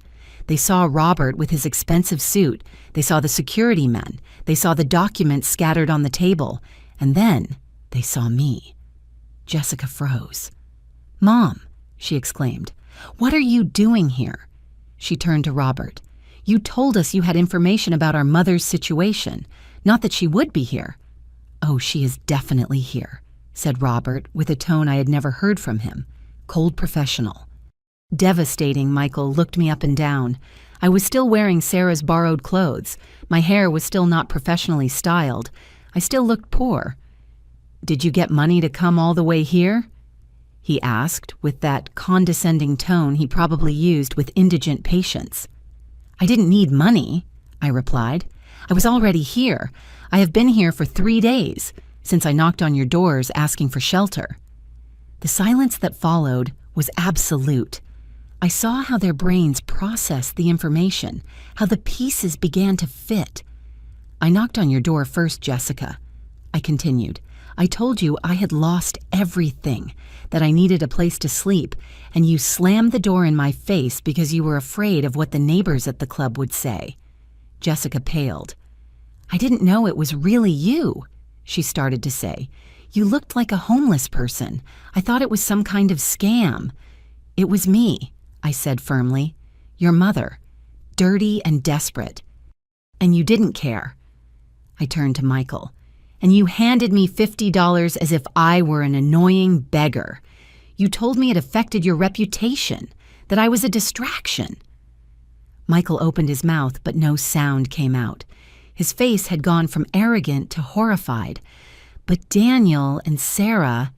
Speaker 1: They saw Robert with his expensive suit. They saw the security men. They saw the documents scattered on the table. And then they saw me. Jessica froze. Mom, she exclaimed, what are you doing here? She turned to Robert. You told us you had information about our mother's situation, not that she would be here. Oh, she is definitely here, said Robert with a tone I had never heard from him. Cold professional. Devastating, Michael looked me up and down. I was still wearing Sarah's borrowed clothes. My hair was still not professionally styled. I still looked poor. Did you get money to come all the way here? He asked, with that condescending tone he probably used with indigent patients. I didn't need money, I replied. I was already here. I have been here for 3 days, since I knocked on your doors asking for shelter. The silence that followed was absolute. I saw how their brains processed the information, how the pieces began to fit. I knocked on your door first, Jessica. I continued. I told you I had lost everything, that I needed a place to sleep, and you slammed the door in my face because you were afraid of what the neighbors at the club would say. Jessica paled. I didn't know it was really you, she started to say. You looked like a homeless person. I thought it was some kind of scam. It was me, I said firmly. Your mother. Dirty and desperate. And you didn't care. I turned to Michael. And you handed me $50 as if I were an annoying beggar. You told me it affected your reputation, that I was a distraction. Michael opened his mouth, but no sound came out. His face had gone from arrogant to horrified. But Daniel and Sarah,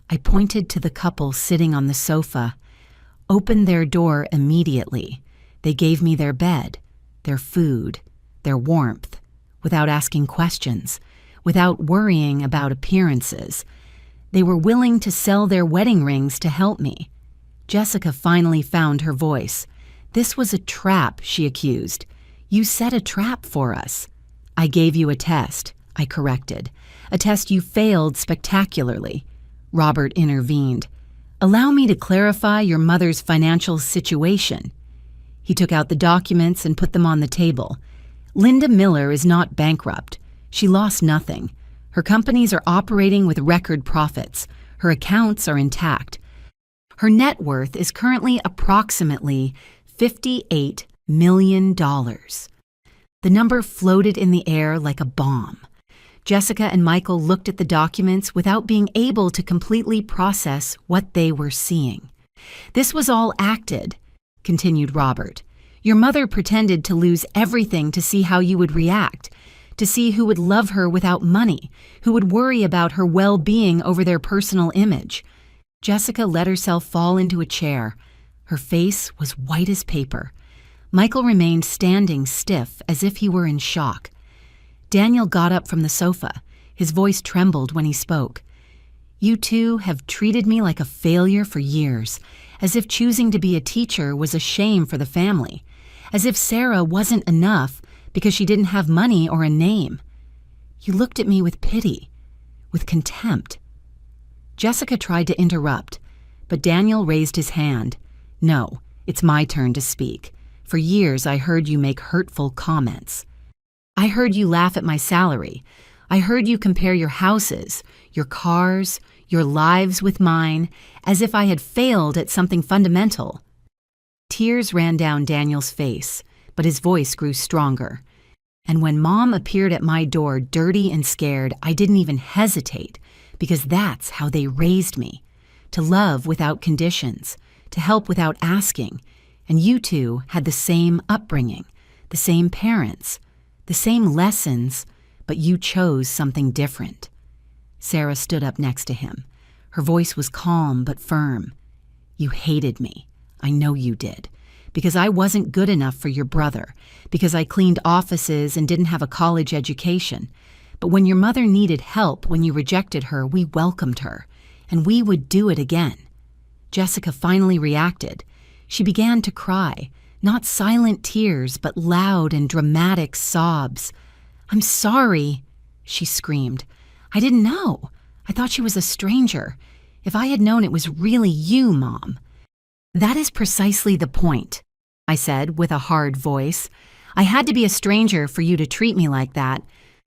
Speaker 1: I pointed to the couple sitting on the sofa, opened their door immediately. They gave me their bed, their food, their warmth, without asking questions, without worrying about appearances. They were willing to sell their wedding rings to help me. Jessica finally found her voice. This was a trap, she accused. You set a trap for us. I gave you a test, I corrected. A test you failed spectacularly. Robert intervened. Allow me to clarify your mother's financial situation. He took out the documents and put them on the table. Linda Miller is not bankrupt. She lost nothing. Her companies are operating with record profits. Her accounts are intact. Her net worth is currently approximately $58 million. The number floated in the air like a bomb. Jessica and Michael looked at the documents without being able to completely process what they were seeing. This was all acted, continued Robert. Your mother pretended to lose everything to see how you would react, to see who would love her without money, who would worry about her well-being over their personal image. Jessica let herself fall into a chair. Her face was white as paper. Michael remained standing stiff as if he were in shock. Daniel got up from the sofa. His voice trembled when he spoke. You two have treated me like a failure for years, as if choosing to be a teacher was a shame for the family, as if Sarah wasn't enough because she didn't have money or a name. You looked at me with pity, with contempt. Jessica tried to interrupt, but Daniel raised his hand. No, it's my turn to speak. For years I heard you make hurtful comments. I heard you laugh at my salary. I heard you compare your houses, your cars, your lives with mine, as if I had failed at something fundamental. Tears ran down Daniel's face, but his voice grew stronger. And when Mom appeared at my door dirty and scared, I didn't even hesitate, because that's how they raised me. To love without conditions, to help without asking. And you two had the same upbringing, the same parents, the same lessons, but you chose something different. Sarah stood up next to him. Her voice was calm but firm. You hated me. I know you did. Because I wasn't good enough for your brother. Because I cleaned offices and didn't have a college education. But when your mother needed help when you rejected her, we welcomed her. And we would do it again. Jessica finally reacted. She began to cry. Not silent tears, but loud and dramatic sobs. I'm sorry, she screamed. I didn't know. I thought she was a stranger. If I had known it was really you, Mom. That is precisely the point, I said with a hard voice. I had to be a stranger for you to treat me like that,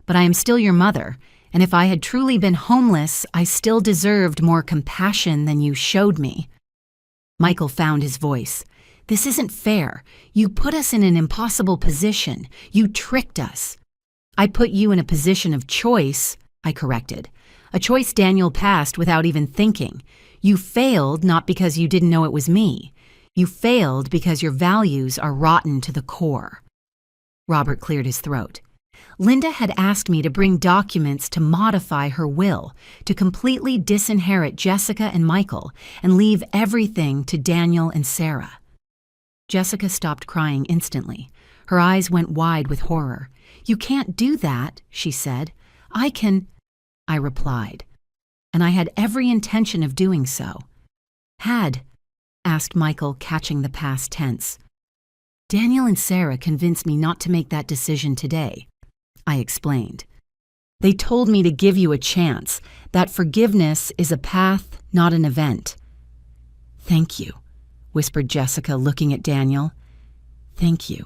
Speaker 1: but I am still your mother, and if I had truly been homeless, I still deserved more compassion than you showed me. Michael found his voice. This isn't fair. You put us in an impossible position. You tricked us. I put you in a position of choice, I corrected. A choice Daniel passed without even thinking. You failed not because you didn't know it was me. You failed because your values are rotten to the core. Robert cleared his throat. Linda had asked me to bring documents to modify her will, to completely disinherit Jessica and Michael and leave everything to Daniel and Sarah. Jessica stopped crying instantly. Her eyes went wide with horror. You can't do that, she said. I can, I replied. And I had every intention of doing so. Had, asked Michael, catching the past tense. Daniel and Sarah convinced me not to make that decision today, I explained. They told me to give you a chance, that forgiveness is a path, not an event. Thank you, whispered Jessica, looking at Daniel. Thank you.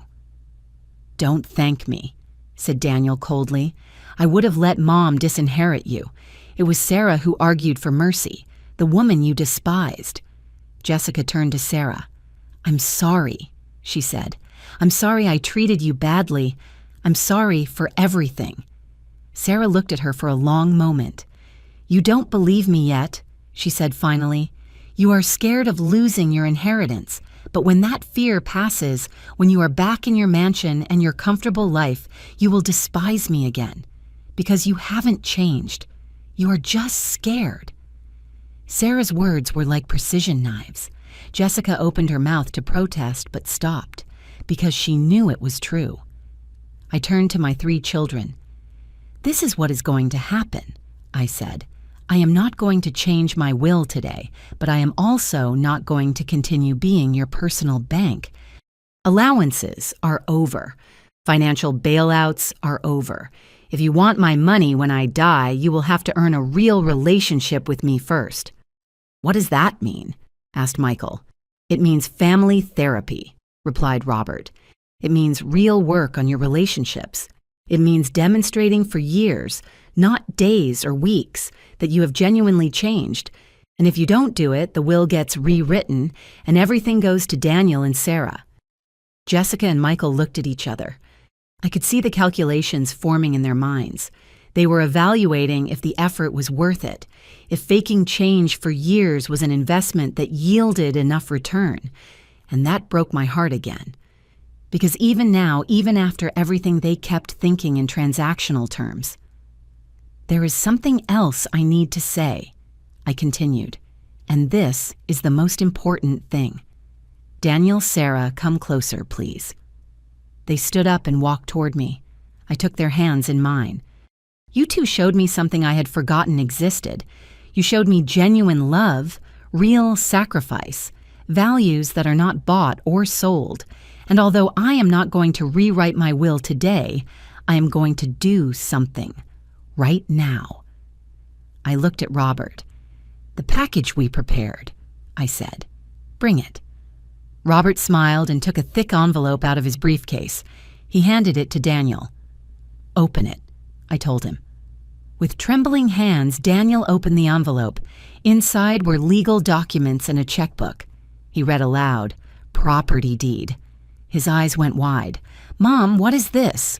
Speaker 1: Don't thank me, said Daniel coldly. I would have let Mom disinherit you. It was Sarah who argued for mercy, the woman you despised. Jessica turned to Sarah. I'm sorry, she said. I'm sorry I treated you badly. I'm sorry for everything." Sarah looked at her for a long moment. "You don't believe me yet," she said finally. "You are scared of losing your inheritance, but when that fear passes, when you are back in your mansion and your comfortable life, you will despise me again. Because you haven't changed. You are just scared." Sarah's words were like precision knives. Jessica opened her mouth to protest but stopped, because she knew it was true. I turned to my 3 children. "This is what is going to happen," I said. "I am not going to change my will today, but I am also not going to continue being your personal bank. Allowances are over. Financial bailouts are over. If you want my money when I die, you will have to earn a real relationship with me first." "What does that mean?" asked Michael. "It means family therapy," replied Robert. "It means real work on your relationships. It means demonstrating for years, not days or weeks, that you have genuinely changed. And if you don't do it, the will gets rewritten and everything goes to Daniel and Sarah." Jessica and Michael looked at each other. I could see the calculations forming in their minds. They were evaluating if the effort was worth it, if faking change for years was an investment that yielded enough return. And that broke my heart again. Because even now, even after everything, they kept thinking in transactional terms. "There is something else I need to say," I continued, "and this is the most important thing. Daniel, Sarah, come closer, please." They stood up and walked toward me. I took their hands in mine. "You two showed me something I had forgotten existed. You showed me genuine love, real sacrifice, values that are not bought or sold. And although I am not going to rewrite my will today, I am going to do something. Right now." I looked at Robert. "The package we prepared," I said. "Bring it." Robert smiled and took a thick envelope out of his briefcase. He handed it to Daniel. "Open it," I told him. With trembling hands, Daniel opened the envelope. Inside were legal documents and a checkbook. He read aloud, "Property deed." His eyes went wide. "Mom, what is this?"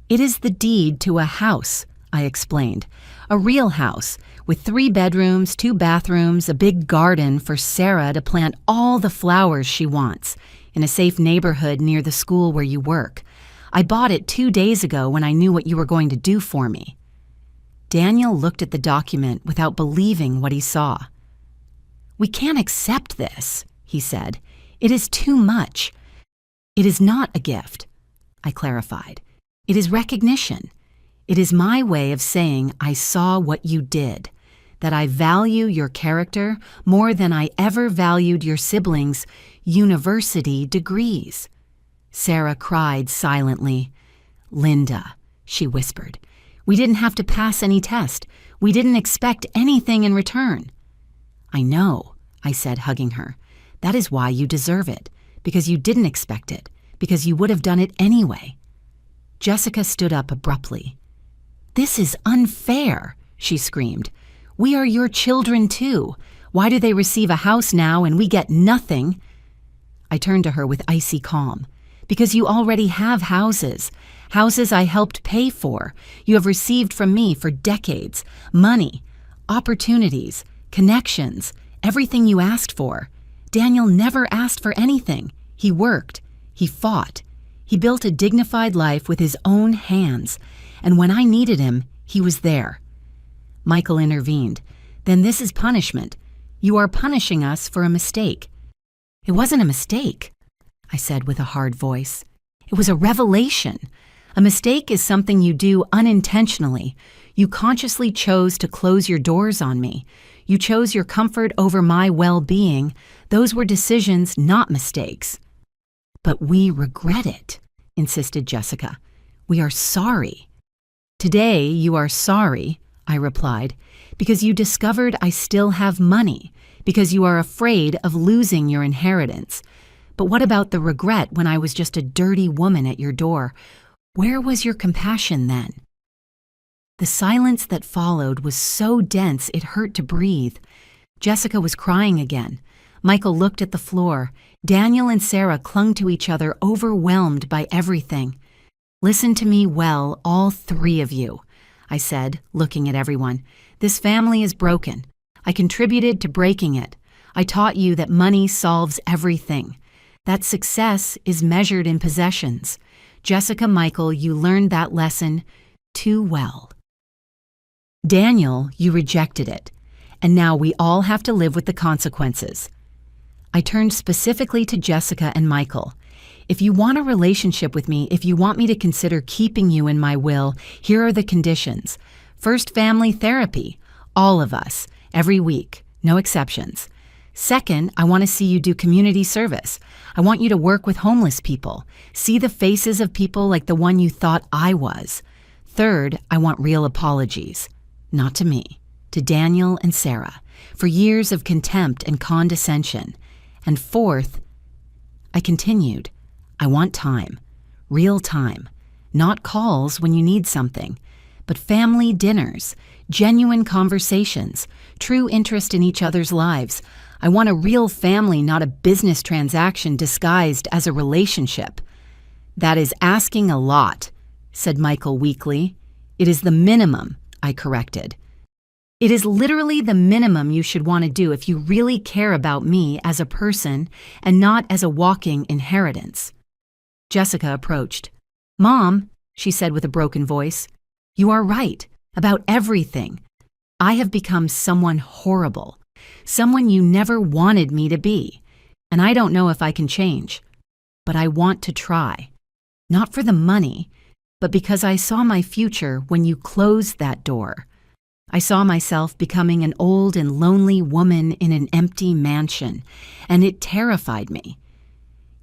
Speaker 1: "It is the deed to a house," I explained. "A real house, with 3 bedrooms, 2 bathrooms, a big garden for Sarah to plant all the flowers she wants, in a safe neighborhood near the school where you work. I bought it 2 days ago when I knew what you were going to do for me." Daniel looked at the document without believing what he saw. "We can't accept this," he said. "It is too much." "It is not a gift," I clarified. "It is recognition. It is my way of saying I saw what you did, that I value your character more than I ever valued your siblings' university degrees." Sarah cried silently. "Linda," she whispered, "we didn't have to pass any test. We didn't expect anything in return." "I know," I said, hugging her. "That is why you deserve it, because you didn't expect it, because you would have done it anyway." Jessica stood up abruptly. "This is unfair," she screamed. "We are your children too. Why do they receive a house now and we get nothing?" I turned to her with icy calm. "Because you already have houses. Houses I helped pay for. You have received from me for decades. Money, opportunities, connections, everything you asked for. Daniel never asked for anything. He worked. He fought. He built a dignified life with his own hands. And when I needed him, he was there." Michael intervened. "Then this is punishment. You are punishing us for a mistake." "It wasn't a mistake," I said with a hard voice. "It was a revelation. A mistake is something you do unintentionally. You consciously chose to close your doors on me. You chose your comfort over my well-being. Those were decisions, not mistakes." "But we regret it," insisted Jessica. "We are sorry." "Today you are sorry," I replied, "because you discovered I still have money, because you are afraid of losing your inheritance. But what about the regret when I was just a dirty woman at your door? Where was your compassion then?" The silence that followed was so dense it hurt to breathe. Jessica was crying again. Michael looked at the floor. Daniel and Sarah clung to each other, overwhelmed by everything. Listen to me well, all three of you, I said, looking at everyone. This family is broken. I contributed to breaking it. I taught you that money solves everything, that success is measured in possessions. Jessica, Michael, you learned that lesson too well. Daniel, you rejected it, and now we all have to live with the consequences. I turned specifically to Jessica and Michael. If you want a relationship with me, if you want me to consider keeping you in my will, here are the conditions. First, family therapy, all of us, every week, no exceptions. Second, I want to see you do community service. I want you to work with homeless people, see the faces of people like the one you thought I was. Third, I want real apologies. Not to me, to Daniel and Sarah, for years of contempt and condescension. And fourth, I continued, I want time, real time, not calls when you need something, but family dinners, genuine conversations, true interest in each other's lives. I want a real family, not a business transaction disguised as a relationship. That is asking a lot, said Michael weakly. It is the minimum, I corrected. It is literally the minimum you should want to do if you really care about me as a person and not as a walking inheritance. Jessica approached. Mom, she said with a broken voice, you are right about everything. I have become someone horrible, someone you never wanted me to be, and I don't know if I can change. But I want to try. Not for the money, but because I saw my future when you closed that door. I saw myself becoming an old and lonely woman in an empty mansion, and it terrified me.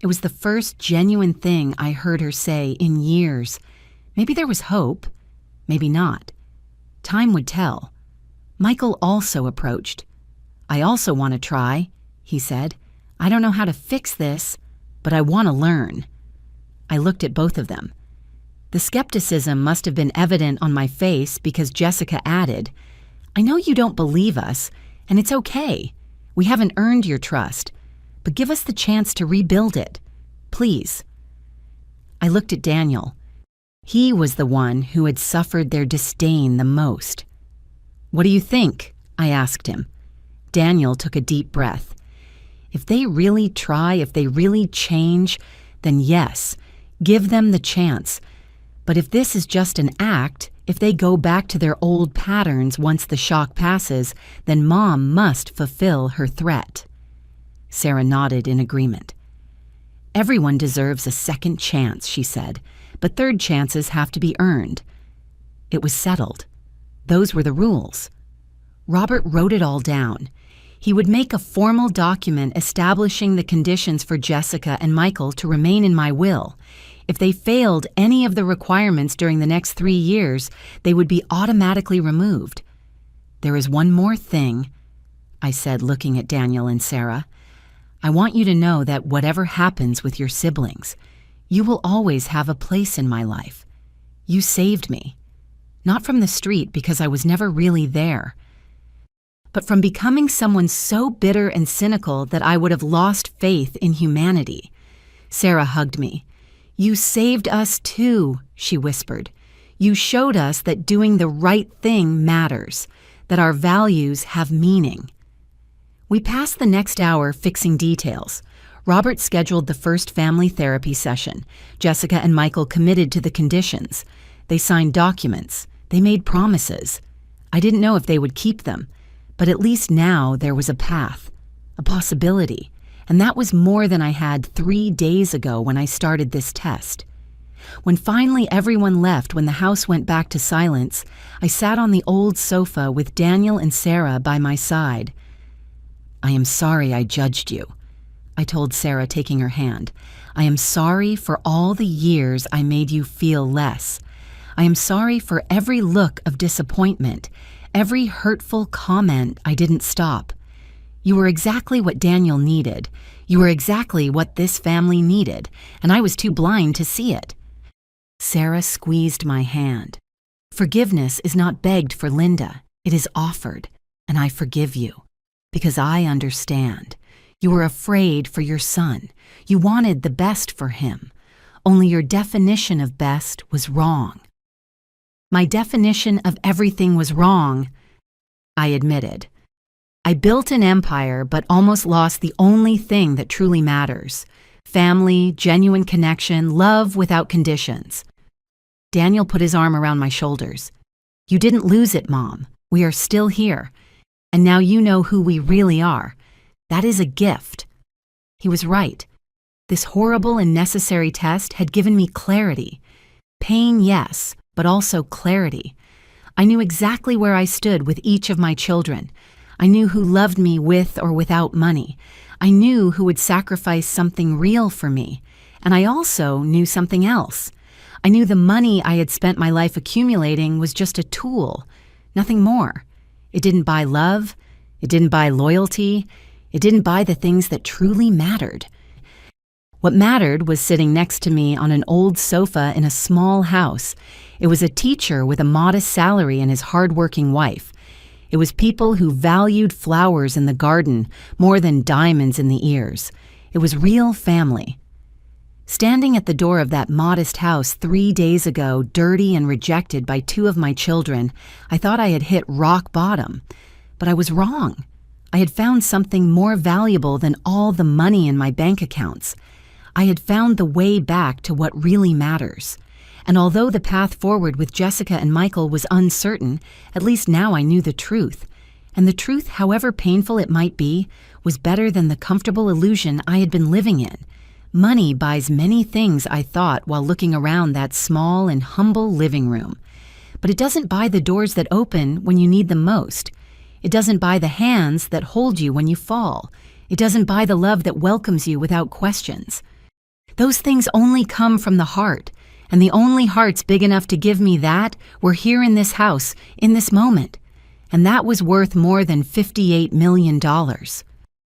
Speaker 1: It was the first genuine thing I heard her say in years. Maybe there was hope, maybe not. Time would tell. Michael also approached. I also want to try, he said. I don't know how to fix this, but I want to learn. I looked at both of them. The skepticism must have been evident on my face because Jessica added, I know you don't believe us, and it's okay. We haven't earned your trust, but give us the chance to rebuild it. Please. I looked at Daniel. He was the one who had suffered their disdain the most. What do you think? I asked him. Daniel took a deep breath. If they really try, if they really change, then yes, give them the chance. But if this is just an act, if they go back to their old patterns once the shock passes, then Mom must fulfill her threat. Sarah nodded in agreement. Everyone deserves a second chance, she said, but third chances have to be earned. It was settled. Those were the rules. Robert wrote it all down. He would make a formal document establishing the conditions for Jessica and Michael to remain in my will. If they failed any of the requirements during the next 3 years, they would be automatically removed. There is one more thing, I said, looking at Daniel and Sarah. I want you to know that whatever happens with your siblings, you will always have a place in my life. You saved me. Not from the street because I was never really there, but from becoming someone so bitter and cynical that I would have lost faith in humanity. Sarah hugged me. You saved us too, she whispered. You showed us that doing the right thing matters, that our values have meaning. We passed the next hour fixing details. Robert scheduled the first family therapy session. Jessica and Michael committed to the conditions. They signed documents. They made promises. I didn't know if they would keep them, but at least now there was a path, a possibility. And that was more than I had 3 days ago when I started this test. When finally everyone left, when the house went back to silence, I sat on the old sofa with Daniel and Sarah by my side. I am sorry I judged you, I told Sarah, taking her hand. I am sorry for all the years I made you feel less. I am sorry for every look of disappointment, every hurtful comment I didn't stop. You were exactly what Daniel needed. You were exactly what this family needed, and I was too blind to see it. Sarah squeezed my hand. Forgiveness is not begged for Linda. It is offered, and I forgive you, because I understand. You were afraid for your son. You wanted the best for him. only your definition of best was wrong. My definition of everything was wrong, I admitted. I built an empire but almost lost the only thing that truly matters: family, genuine connection, love without conditions. Daniel put his arm around my shoulders. You didn't lose it, Mom. We are still here. And now you know who we really are. That is a gift. He was right. This horrible and necessary test had given me clarity. Pain, yes, but also clarity. I knew exactly where I stood with each of my children. I knew who loved me with or without money. I knew who would sacrifice something real for me. And I also knew something else. I knew the money I had spent my life accumulating was just a tool, nothing more. It didn't buy love. It didn't buy loyalty. It didn't buy the things that truly mattered. What mattered was sitting next to me on an old sofa in a small house. It was a teacher with a modest salary and his hard-working wife. It was people who valued flowers in the garden more than diamonds in the ears. It was real family. Standing at the door of that modest house 3 days ago, dirty and rejected by 2 of my children, I thought I had hit rock bottom. But I was wrong. I had found something more valuable than all the money in my bank accounts. I had found the way back to what really matters. And although the path forward with Jessica and Michael was uncertain, at least now I knew the truth. And the truth, however painful it might be, was better than the comfortable illusion I had been living in. Money buys many things, I thought, while looking around that small and humble living room. But it doesn't buy the doors that open when you need them most. It doesn't buy the hands that hold you when you fall. It doesn't buy the love that welcomes you without questions. Those things only come from the heart, and the only hearts big enough to give me that were here in this house, in this moment. And that was worth more than $58 million.